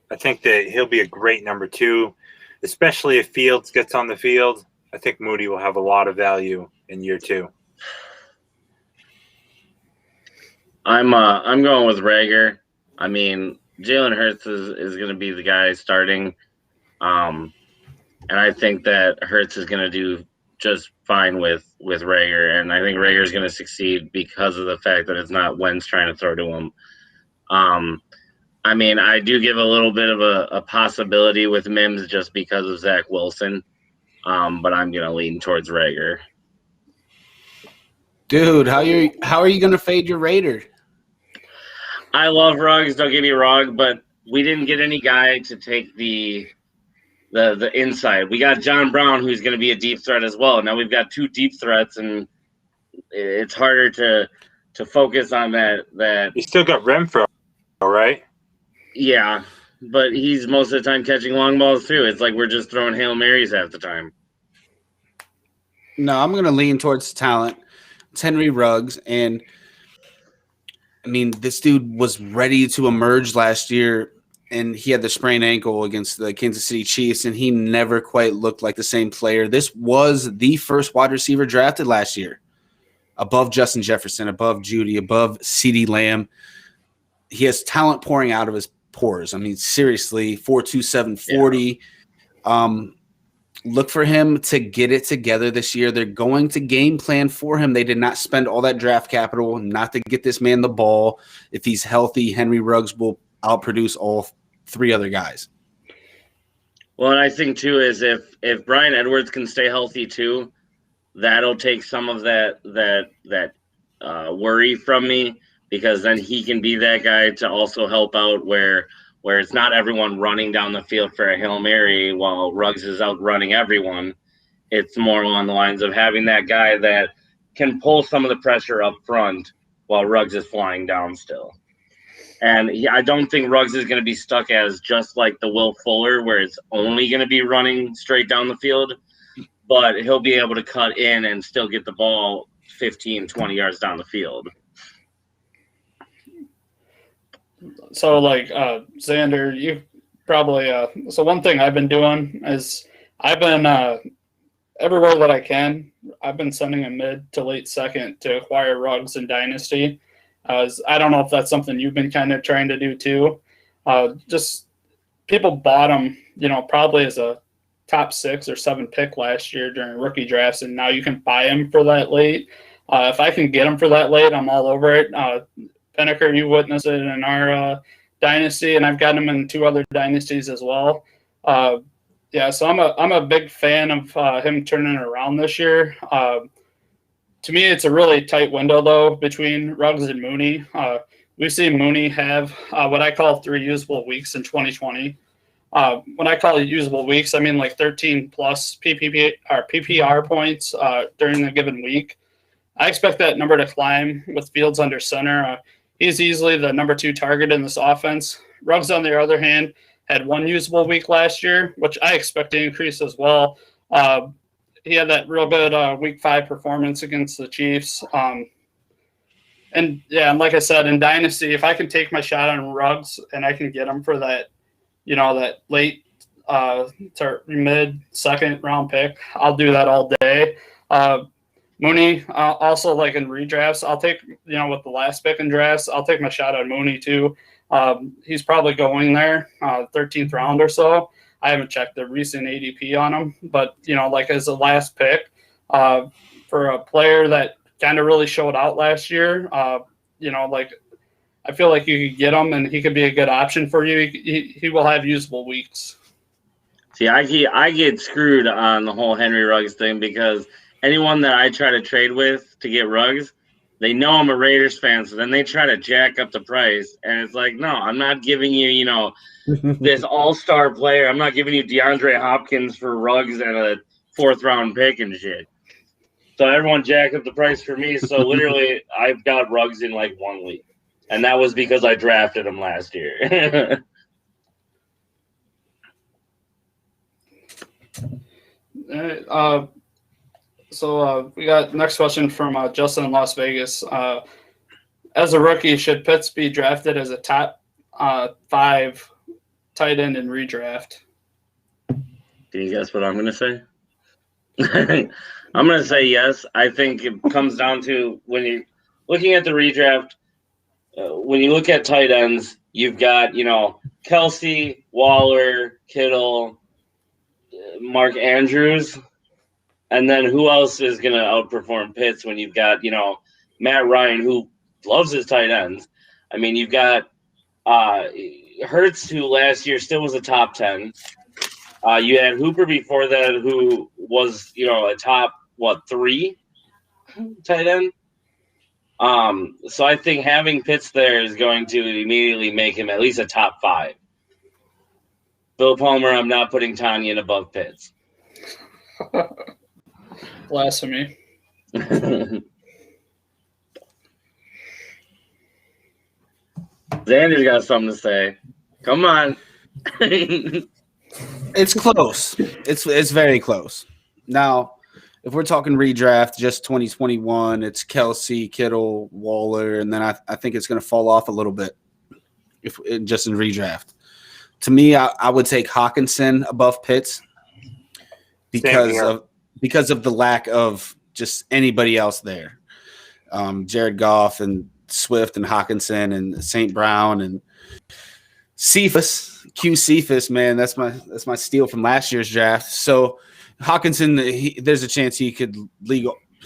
I think that he'll be a great number 2, especially if Fields gets on the field. I think Mooney will have a lot of value in year 2. I'm going with Rager. I mean, Jalen Hurts is going to be the guy starting, and I think that Hurts is going to do just fine with Rager, and I think Rager is going to succeed because of the fact that it's not Wentz trying to throw to him. I mean, I do give a little bit of a possibility with Mims just because of Zach Wilson, but I'm going to lean towards Rager. Dude, how are you going to fade your Raider? I love Ruggs, don't get me wrong, but we didn't get any guy to take the inside. We got John Brown, who's going to be a deep threat as well. Now we've got 2 deep threats, and it's harder to focus on that. You still got Renfro, right? Yeah, but he's most of the time catching long balls too. It's like we're just throwing Hail Marys half the time. No, I'm going to lean towards talent. It's Henry Ruggs, and I mean, this dude was ready to emerge last year, and he had the sprained ankle against the Kansas City Chiefs, and he never quite looked like the same player. This was the first wide receiver drafted last year, above Justin Jefferson, above Judy, above CeeDee Lamb. He has talent pouring out of his pores. I mean, seriously, 4.27 40. Yeah. Look for him to get it together this year. They're going to game plan for him. They did not spend all that draft capital not to get this man the ball. If he's healthy, Henry Ruggs will outproduce all 3 other guys. Well, and I think too is if Bryan Edwards can stay healthy too, that'll take some of that worry from me, because then he can be that guy to also help out where it's not everyone running down the field for a Hail Mary while Ruggs is out running everyone. It's more along the lines of having that guy that can pull some of the pressure up front while Ruggs is flying down still. And I don't think Ruggs is going to be stuck as just like the Will Fuller, where it's only going to be running straight down the field, but he'll be able to cut in and still get the ball 15, 20 yards down the field. So, like, Zander, you probably so one thing I've been doing is I've been everywhere that I can, I've been sending a mid to late second to acquire Ruggs in Dynasty. I don't know if that's something you've been kind of trying to do too. Just people bought him, probably as a top 6 or 7 pick last year during rookie drafts, and now you can buy him for that late. If I can get him for that late, I'm all over it. Pynakker, you witnessed it in our dynasty, and I've got him in 2 other dynasties as well. So I'm a big fan of him turning it around this year. To me, it's a really tight window, though, between Ruggs and Mooney. We've seen Mooney have what I call 3 usable weeks in 2020. When I call it usable weeks, I mean like 13-plus PPR points during the given week. I expect that number to climb with Fields under center. He's easily the number 2 target in this offense. Ruggs, on the other hand, had 1 usable week last year, which I expect to increase as well. he had that real good Week 5 performance against the Chiefs. And like I said, in Dynasty, if I can take my shot on Ruggs and I can get him for that, that late to mid second round pick, I'll do that all day. Mooney, also like in redrafts, I'll take, with the last pick in drafts, I'll take my shot on Mooney too. He's probably going there, 13th round or so. I haven't checked the recent ADP on him, but, like as the last pick, for a player that kind of really showed out last year, like I feel like you could get him and he could be a good option for you. He will have usable weeks. See, I get screwed on the whole Henry Ruggs thing because anyone that I try to trade with to get Ruggs, they know I'm a Raiders fan, so then they try to jack up the price. And it's like, no, I'm not giving you, this all-star player. I'm not giving you DeAndre Hopkins for Ruggs and a 4th-round pick and shit. So everyone jacked up the price for me. So literally, I've got Ruggs in like 1 week. And that was because I drafted him last year. All right. So we got next question from Justin in Las Vegas. As a rookie, should Pitts be drafted as a top 5 tight end in redraft? Do you guess what I'm going to say? I'm going to say yes. I think it comes down to when you're looking at the redraft, when you look at tight ends, you've got, Kelsey, Waller, Kittle, Mark Andrews. And then who else is going to outperform Pitts when you've got, Matt Ryan, who loves his tight ends. I mean, you've got Hurts, who last year still was a top 10. You had Hooper before that, who was, a top, 3 tight end. So I think having Pitts there is going to immediately make him at least a top 5. Bill Palmer, I'm not putting Tanyan above Pitts. Blasphemy. Zander's got something to say. Come on. It's close. It's very close. Now, if we're talking redraft, just 2021, it's Kelsey, Kittle, Waller, and then I think it's going to fall off a little bit if just in redraft. To me, I would take Hawkinson above Pitts because of the lack of just anybody else there. Jared Goff and Swift and Hawkinson and St. Brown and Cephas, Cephas, man, that's my steal from last year's draft. So Hawkinson, there's a chance he could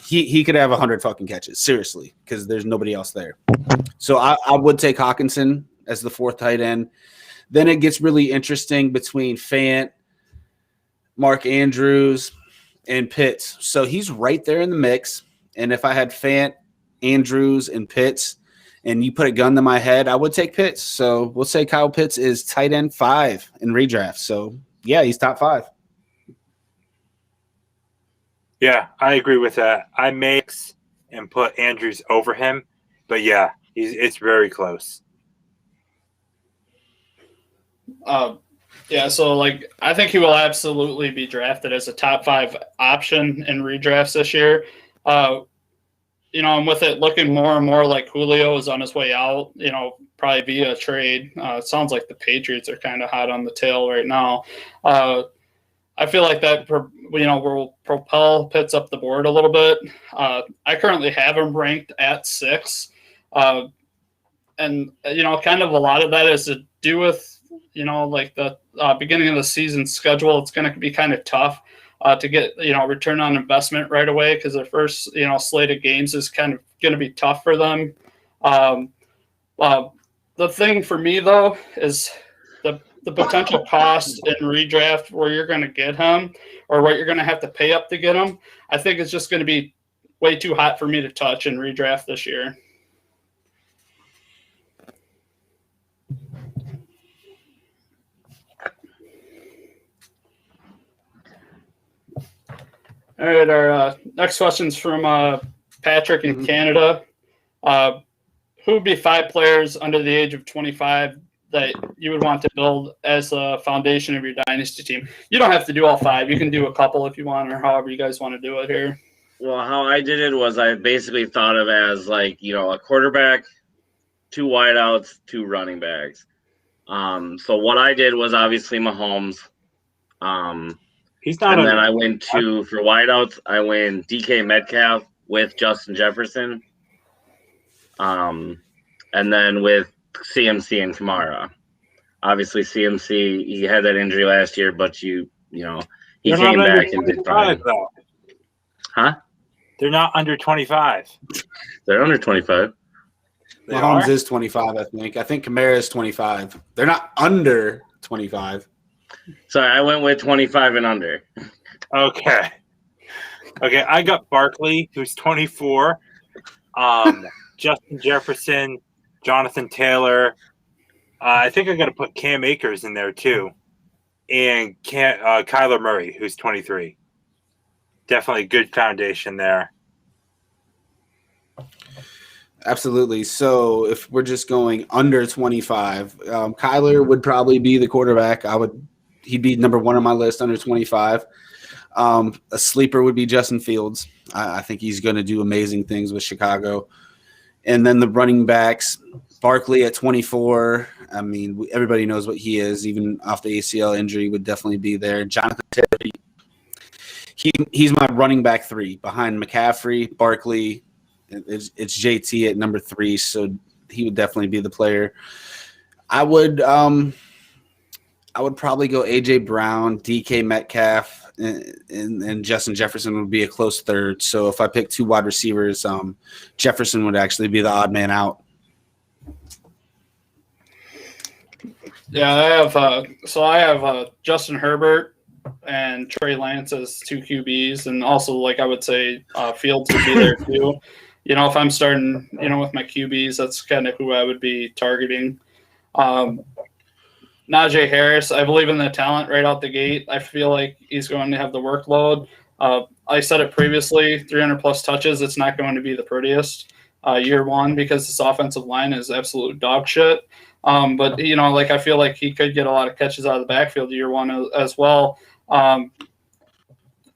he could have 100 fucking catches, seriously, because there's nobody else there. So I would take Hawkinson as the 4th tight end. Then it gets really interesting between Fant, Mark Andrews, and Pitts. So he's right there in the mix. And if I had Fant, Andrews, and Pitts, and you put a gun to my head, I would take Pitts. So we'll say Kyle Pitts is tight end 5 in redraft. So, yeah, he's top 5. Yeah, I agree with that. I mix and put Andrews over him. But, yeah, it's very close. Yeah, so like I think he will absolutely be drafted as a top 5 option in redrafts this year. And with it looking more and more like Julio is on his way out, probably via trade. It sounds like the Patriots are kind of hot on the tail right now. I feel like that, will propel Pitts up the board a little bit. I currently have him ranked at 6. And, kind of a lot of that is to do with, like the beginning of the season schedule. It's going to be kind of tough to get, return on investment right away because their first, slate of games is kind of going to be tough for them. The thing for me, though, is the potential cost in redraft where you're going to get him or what you're going to have to pay up to get him. I think it's just going to be way too hot for me to touch in redraft this year. All right, our next question's from Patrick in Canada. Who would be 5 players under the age of 25 that you would want to build as a foundation of your dynasty team. You don't have to do all 5. You can do a couple if you want, or however you guys want to do it here. Well, how I did it was I basically thought of as like, a quarterback, 2 wideouts, 2 running backs. So what I did was obviously Mahomes. He's not. And then I went for wideouts, I went DK Metcalf with Justin Jefferson. And then with CMC and Kamara. Obviously, CMC, he had that injury last year, but he came back and did fine. Huh? They're not under 25. They're under 25. Mahomes is 25, I think. I think Kamara is 25. They're not under 25. Sorry, I went with 25 and under. Okay, I got Barkley, who's 24. Justin Jefferson, Jonathan Taylor. I think I got to put Cam Akers in there too, and Kyler Murray, who's 23. Definitely good foundation there. Absolutely. So if we're just going under 25, Kyler would probably be the quarterback. He'd be number 1 on my list under 25. A sleeper would be Justin Fields. I think he's going to do amazing things with Chicago. And then the running backs, Barkley at 24. I mean, everybody knows what he is. Even off the ACL injury would definitely be there. Jonathan Taylor, he's my running back 3 behind McCaffrey, Barkley. It's JT at number 3, so he would definitely be the player. I would probably go AJ Brown, DK Metcalf, and Justin Jefferson would be a close third. So if I pick 2 wide receivers, Jefferson would actually be the odd man out. Yeah, I have Justin Herbert and Trey Lance as 2 QBs, and also I would say Fields would be there too. If I'm starting, with my QBs, that's kind of who I would be targeting. Naj Harris, I believe in the talent right out the gate. I feel like he's going to have the workload. I said it previously, 300-plus touches, it's not going to be the prettiest year 1 because this offensive line is absolute dog shit. But, I feel like he could get a lot of catches out of the backfield year 1 as well. I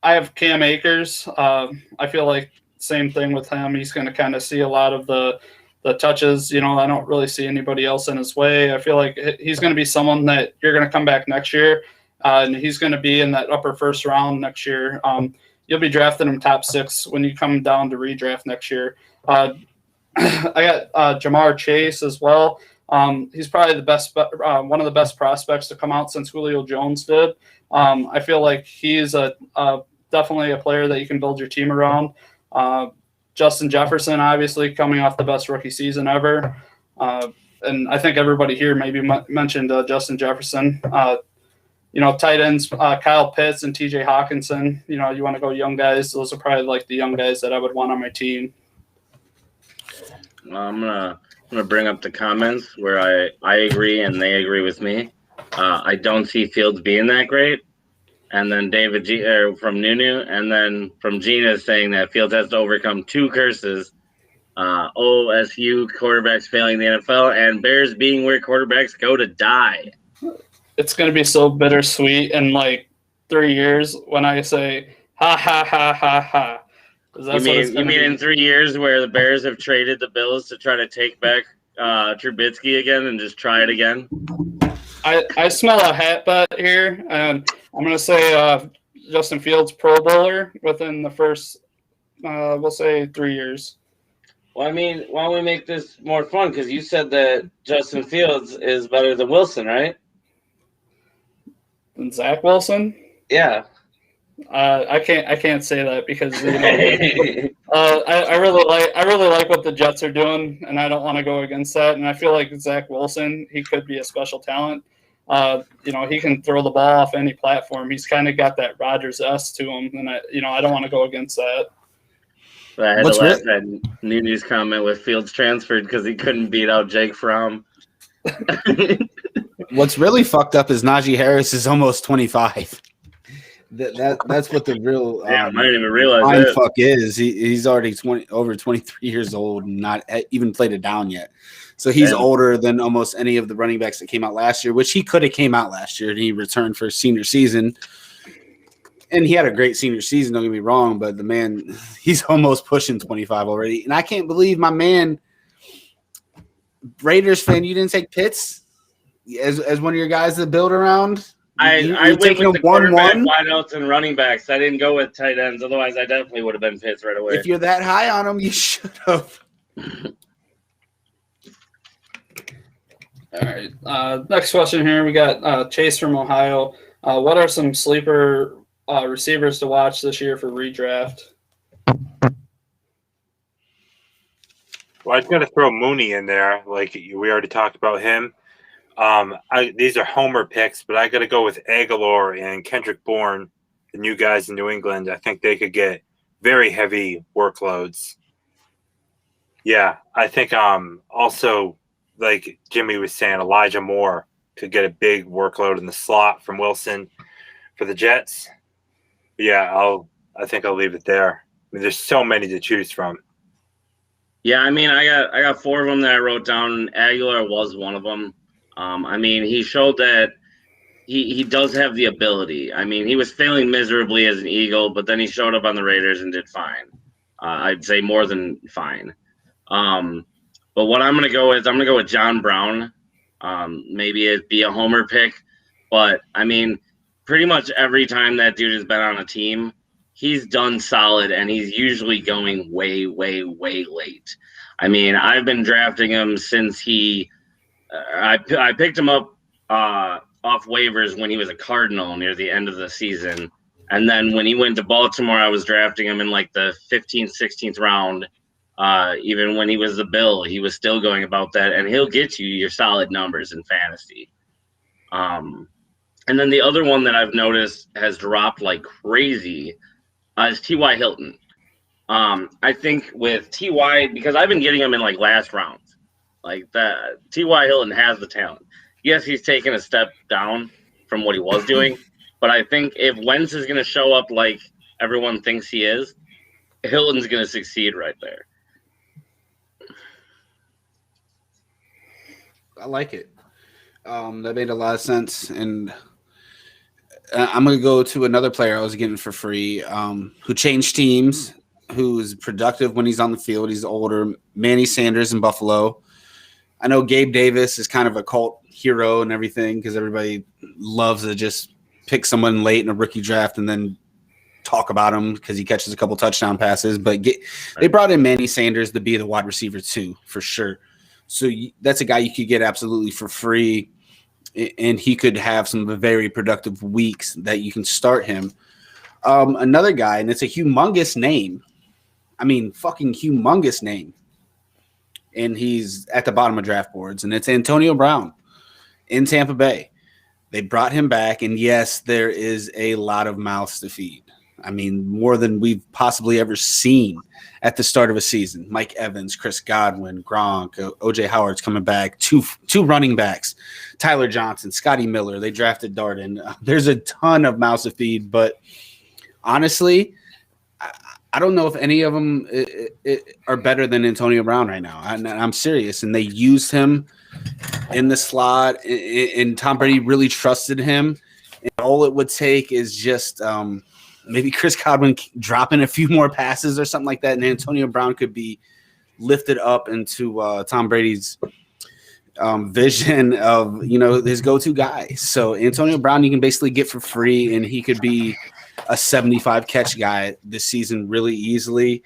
have Cam Akers. I feel like same thing with him. He's going to kind of see a lot of the touches. I don't really see anybody else in his way. I feel like he's going to be someone that you're going to come back next year, and he's going to be in that upper first round next year. You'll be drafting him top 6 when you come down to redraft next year. I got Jamar Chase as well. He's probably the best, one of the best prospects to come out since Julio Jones did. I feel like he's definitely a player that you can build your team around. Justin Jefferson, obviously, coming off the best rookie season ever. And I think everybody here maybe mentioned Justin Jefferson. Tight ends, Kyle Pitts and TJ Hawkinson. You want to go young guys. Those are probably the young guys that I would want on my team. I'm gonna bring up the comments where I agree and they agree with me. I don't see Fields being that great. And then David from Nunu, and then from Gina saying that Fields has to overcome 2 curses. OSU quarterbacks failing the NFL and Bears being where quarterbacks go to die. It's going to be so bittersweet in 3 years when I say, ha, ha, ha, ha, ha. You mean in 3 years where the Bears have traded the Bills to try to take back Trubisky again and just try it again? I smell a hat bet here, and I'm going to say Justin Fields Pro Bowler within the first, we'll say 3 years. Well, I mean, why don't we make this more fun? Because you said that Justin Fields is better than Wilson, right? Than Zach Wilson? Yeah. I can't say that because I really like what the Jets are doing, and I don't want to go against that. And I feel like Zach Wilson, he could be a special talent. He can throw the ball off any platform. He's kind of got that Rodgers-esque to him, and I don't want to go against that. I had to laugh at Nunu's comment with Fields transferred because he couldn't beat out Jake Fromm. What's really fucked up is Naj Harris is almost 25. That's what the real I didn't even realize mind that. fuck is. He's already over 23 years old and not even played it down yet. So he's older than almost any of the running backs that came out last year, which he could have came out last year and he returned for his senior season. And he had a great senior season, don't get me wrong, but the man, he's almost pushing 25 already. And I can't believe my man, Raiders fan, you didn't take Pitts as one of your guys to build around. I went with the quarterback, wideouts, and running backs. I didn't go with tight ends. Otherwise, I definitely would have been Pitts right away. If you're that high on him, you should have. All right. Next question here. We got Chase from Ohio. What are some sleeper receivers to watch this year for redraft? Well, I've got to throw Mooney in there. Like we already talked about him. These are homer picks, but I got to go with Aguilar and Kendrick Bourne, the new guys in New England. I think they could get very heavy workloads. Yeah, I think also, like Jimmy was saying, Elijah Moore could get a big workload in the slot from Wilson for the Jets. But yeah, I think I'll leave it there. I mean, there's so many to choose from. Yeah, I mean, I got four of them that I wrote down. Aguilar was one of them. I mean, he showed that he does have the ability. I mean, he was failing miserably as an Eagle, but then he showed up on the Raiders and did fine. I'd say more than fine. But what I'm going to go with John Brown. Maybe it'd be a homer pick, but I mean, pretty much every time that dude has been on a team, he's done solid, and he's usually going way, way, way late. I mean, I've been drafting him since I picked him up off waivers when he was a Cardinal near the end of the season. And then when he went to Baltimore, I was drafting him in like the 15th, 16th round. Even when he was the Bill, he was still going about that. And he'll get you your solid numbers in fantasy. And then the other one that I've noticed has dropped like crazy is T.Y. Hilton. I think with T.Y., because I've been getting him in like last rounds. Like that, T.Y. Hilton has the talent. Yes, he's taken a step down from what he was doing, but I think if Wentz is going to show up like everyone thinks he is, Hilton's going to succeed right there. I like it. That made a lot of sense, and I'm going to go to another player I was getting for free, who changed teams, who's productive when he's on the field. He's older, Manny Sanders in Buffalo. I know Gabe Davis is kind of a cult hero and everything because everybody loves to just pick someone late in a rookie draft and then talk about him because he catches a couple touchdown passes. But they brought in Manny Sanders to be the wide receiver too, for sure. So that's a guy you could get absolutely for free, and he could have some very productive weeks that you can start him. Another guy, and it's a humongous name. I mean, fucking humongous name. And he's at the bottom of draft boards, and it's Antonio Brown in Tampa Bay. They brought him back, and yes, there is a lot of mouths to feed. I mean, more than we've possibly ever seen at the start of a season. Mike Evans, Chris Godwin, Gronk, O.J. Howard's coming back, two running backs, Tyler Johnson, Scotty Miller. They drafted Darden. There's a ton of mouths to feed, but honestly, I don't know if any of them are better than Antonio Brown right now. I'm serious. And they used him in the slot, and Tom Brady really trusted him. And all it would take is just maybe Chris Godwin dropping a few more passes or something like that, and Antonio Brown could be lifted up into Tom Brady's vision of, his go-to guy. So Antonio Brown you can basically get for free, and he could be a 75 catch guy this season really easily.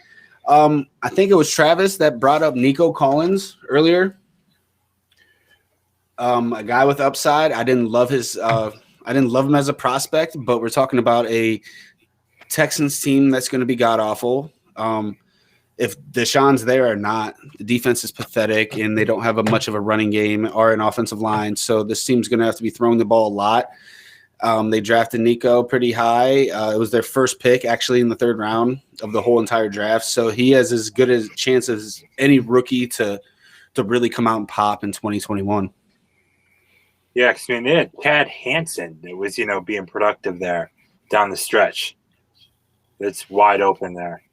I think it was Travis that brought up Nico Collins earlier. A guy with upside. I didn't love him as a prospect, but we're talking about a Texans team that's going to be god awful. If Deshaun's there or not, the defense is pathetic, and they don't have much of a running game or an offensive line. So this team's going to have to be throwing the ball a lot. They drafted Nico pretty high. It was their first pick, actually, in the third round of the whole entire draft. So he has as good a chance as any rookie to really come out and pop in 2021. Yeah, because they had Chad Hansen that was, being productive there. down the stretch. It's wide open there.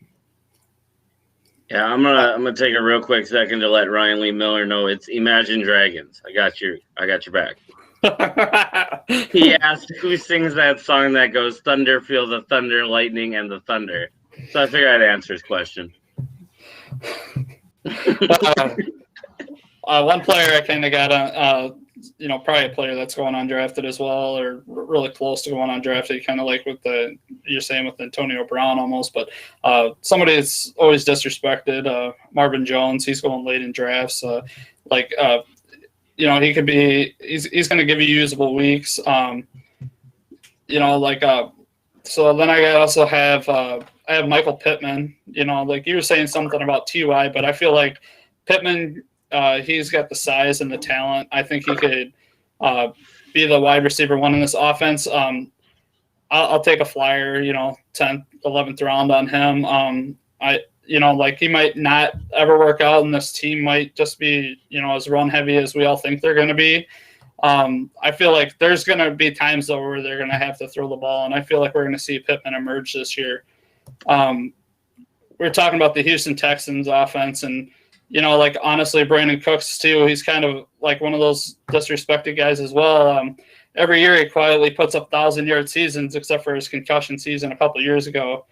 Yeah, I'm gonna take a real quick second to let Ryan Lee Miller know it's Imagine Dragons. I got your back. He asked who sings that song that goes thunder, feel the thunder, lightning, and the thunder. So I figured I'd answer his question. One player I kind of got probably a player that's going undrafted as well, or really close to going undrafted, kind of like with you're saying with Antonio Brown almost, but somebody that's always disrespected, Marvin Jones. He's going late in drafts. He could be. He's going to give you usable weeks. So then I also have I have Michael Pittman. Like you were saying something about Ty, but I feel like Pittman. He's got the size and the talent. I think he could be the wide receiver one in this offense. I'll take a flyer, 10th, 11th round on him. He might not ever work out, and this team might just be, as run heavy as we all think they're going to be. I feel like there's going to be times, though, where they're going to have to throw the ball, and I feel like we're going to see Pittman emerge this year. We're talking about the Houston Texans offense, and honestly, Brandon Cooks too. He's kind of like one of those disrespected guys as well. Every year he quietly puts up 1,000-yard seasons, except for his concussion season a couple of years ago.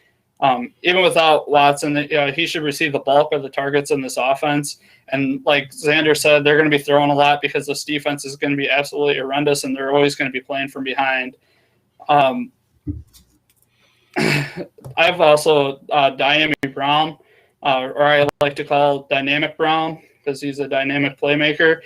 Even without Watson, he should receive the bulk of the targets in this offense. And like Zander said, they're going to be throwing a lot because this defense is going to be absolutely horrendous, and they're always going to be playing from behind. I've also Diami Brown. Or I like to call Dynamic Brown because he's a dynamic playmaker.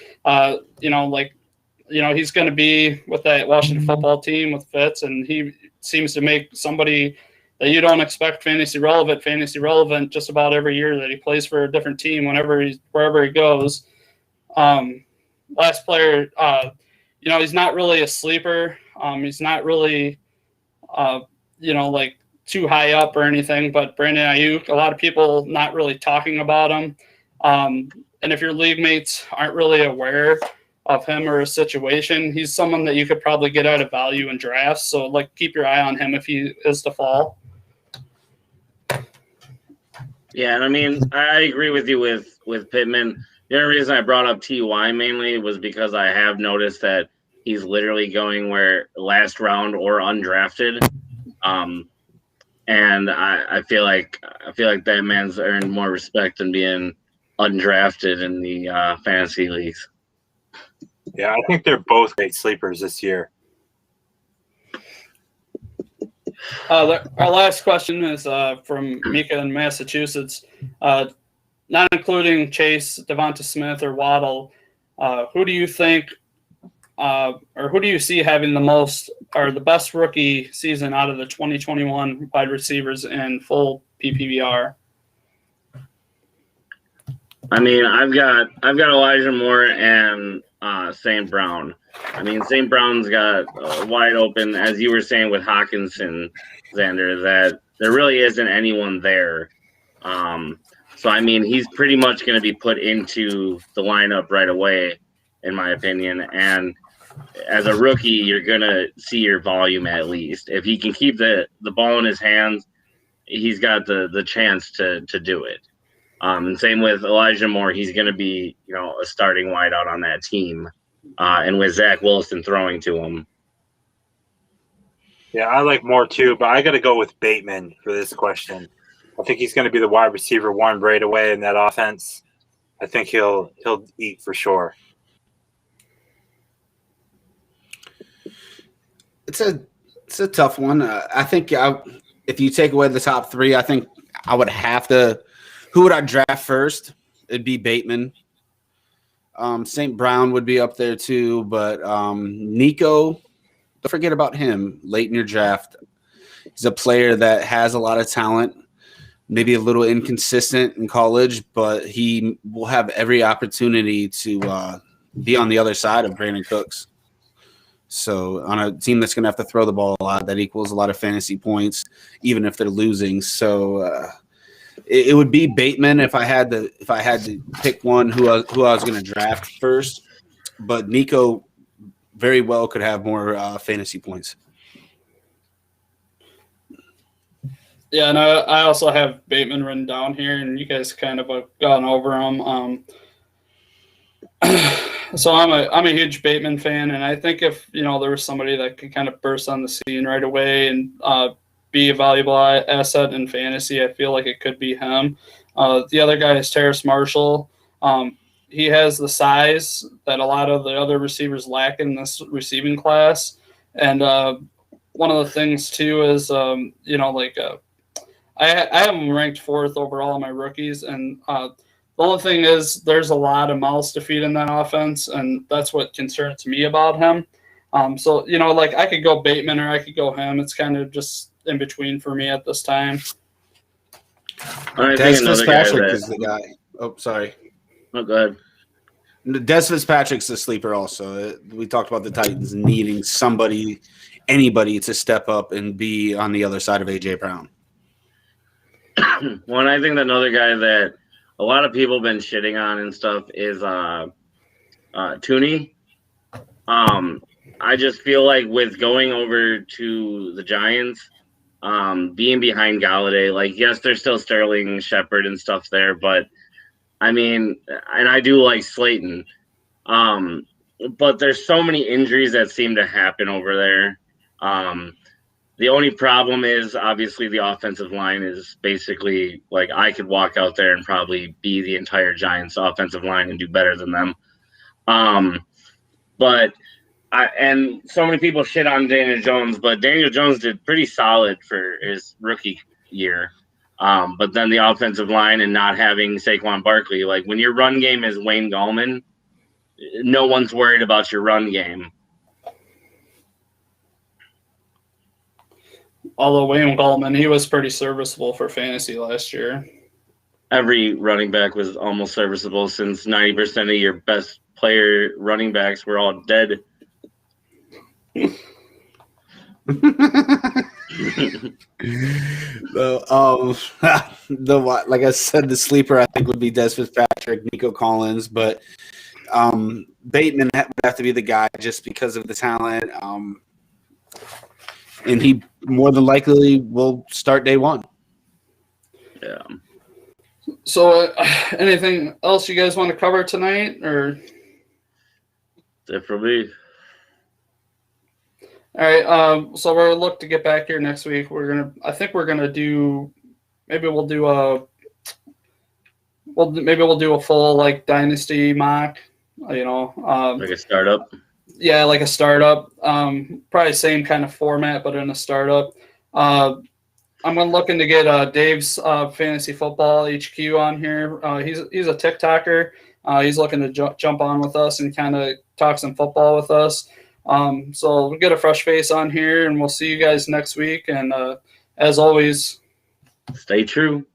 He's going to be with that Washington football team with Fitz, and he seems to make somebody that you don't expect fantasy relevant just about every year that he plays for a different team wherever he goes. Last player, he's not really a sleeper. He's not really, too high up or anything, but Brandon Ayuk, a lot of people not really talking about him. And if your league mates aren't really aware of him or his situation, he's someone that you could probably get out of value in drafts. So keep your eye on him if he is to fall. Yeah, and I agree with you with Pittman. The only reason I brought up Ty mainly was because I have noticed that he's literally going where last round or undrafted. And I feel like that man's earned more respect than being undrafted in the fantasy leagues. Yeah, I think they're both great sleepers this year. Our last question is from Mika in Massachusetts. Not including Chase, Devonta Smith, or Waddle, who do you think or who do you see having the best rookie season out of the 2021 wide receivers in full PPR? I've got Elijah Moore and St. Brown. St. Brown's got wide open, as you were saying with Hawkinson, Zander, that there really isn't anyone there. So he's pretty much going to be put into the lineup right away, in my opinion. And as a rookie, you're going to see your volume at least. If he can keep the ball in his hands, he's got the chance to do it. And same with Elijah Moore. He's going to be, a starting wideout on that team. And with Zach Wilson throwing to him. Yeah, I like Moore too, but I got to go with Bateman for this question. I think he's going to be the wide receiver one right away in that offense. I think he'll eat for sure. It's a tough one. I think if you take away the top three, I think I would have to. Who would I draft first? It'd be Bateman. St. Brown would be up there too, but Nico, don't forget about him late in your draft. He's a player that has a lot of talent, maybe a little inconsistent in college, but he will have every opportunity to be on the other side of Brandon Cooks. So on a team that's going to have to throw the ball a lot, that equals a lot of fantasy points, even if they're losing. So it would be Bateman if I had to pick one who I was going to draft first. But Nico very well could have more fantasy points. Yeah, and I also have Bateman written down here, and you guys kind of have gone over him. So I'm a huge Bateman fan, and I think if there was somebody that could kind of burst on the scene right away and be a valuable asset in fantasy, I feel like it could be him. The other guy is Terrace Marshall. He has the size that a lot of the other receivers lack in this receiving class, and one of the things too is I have him ranked 4th overall in my rookies, and the only thing is there's a lot of mouths to feed in that offense, and that's what concerns me about him. So I could go Bateman or I could go him. It's kind of just in between for me at this time. Des Fitzpatrick is the guy. Oh, sorry. Oh, go ahead. Des Fitzpatrick's the sleeper also. We talked about the Titans needing anybody to step up and be on the other side of A.J. Brown. Well, I think that another guy that a lot of people have been shitting on and stuff is Tooney. I just feel like with going over to the Giants, being behind Galladay, yes, there's still Sterling, Shepard, and stuff there, but I mean, and I do like Slayton, but there's so many injuries that seem to happen over there. The only problem is obviously the offensive line is basically I could walk out there and probably be the entire Giants offensive line and do better than them. And so many people shit on Daniel Jones, but Daniel Jones did pretty solid for his rookie year. But then the offensive line and not having Saquon Barkley, when your run game is Wayne Gallman, no one's worried about your run game. Although Wayne Gallman, he was pretty serviceable for fantasy last year. Every running back was almost serviceable since 90% of your best player running backs were all dead. Like I said, the sleeper I think would be Des Fitzpatrick, Nico Collins, but Bateman would have to be the guy just because of the talent. And he more than likely will start day one. Yeah. So, anything else you guys want to cover tonight, or? That's for me. All right. So we're look to get back here next week. I think we're gonna do. Maybe we'll do a full dynasty mock. Like a startup. Yeah, like a startup. Probably same kind of format, but in a startup. I'm looking to get Dave's Fantasy Football HQ on here. He's a TikToker. He's looking to jump on with us and kind of talk some football with us. So we'll get a fresh face on here, and we'll see you guys next week. And as always, stay true.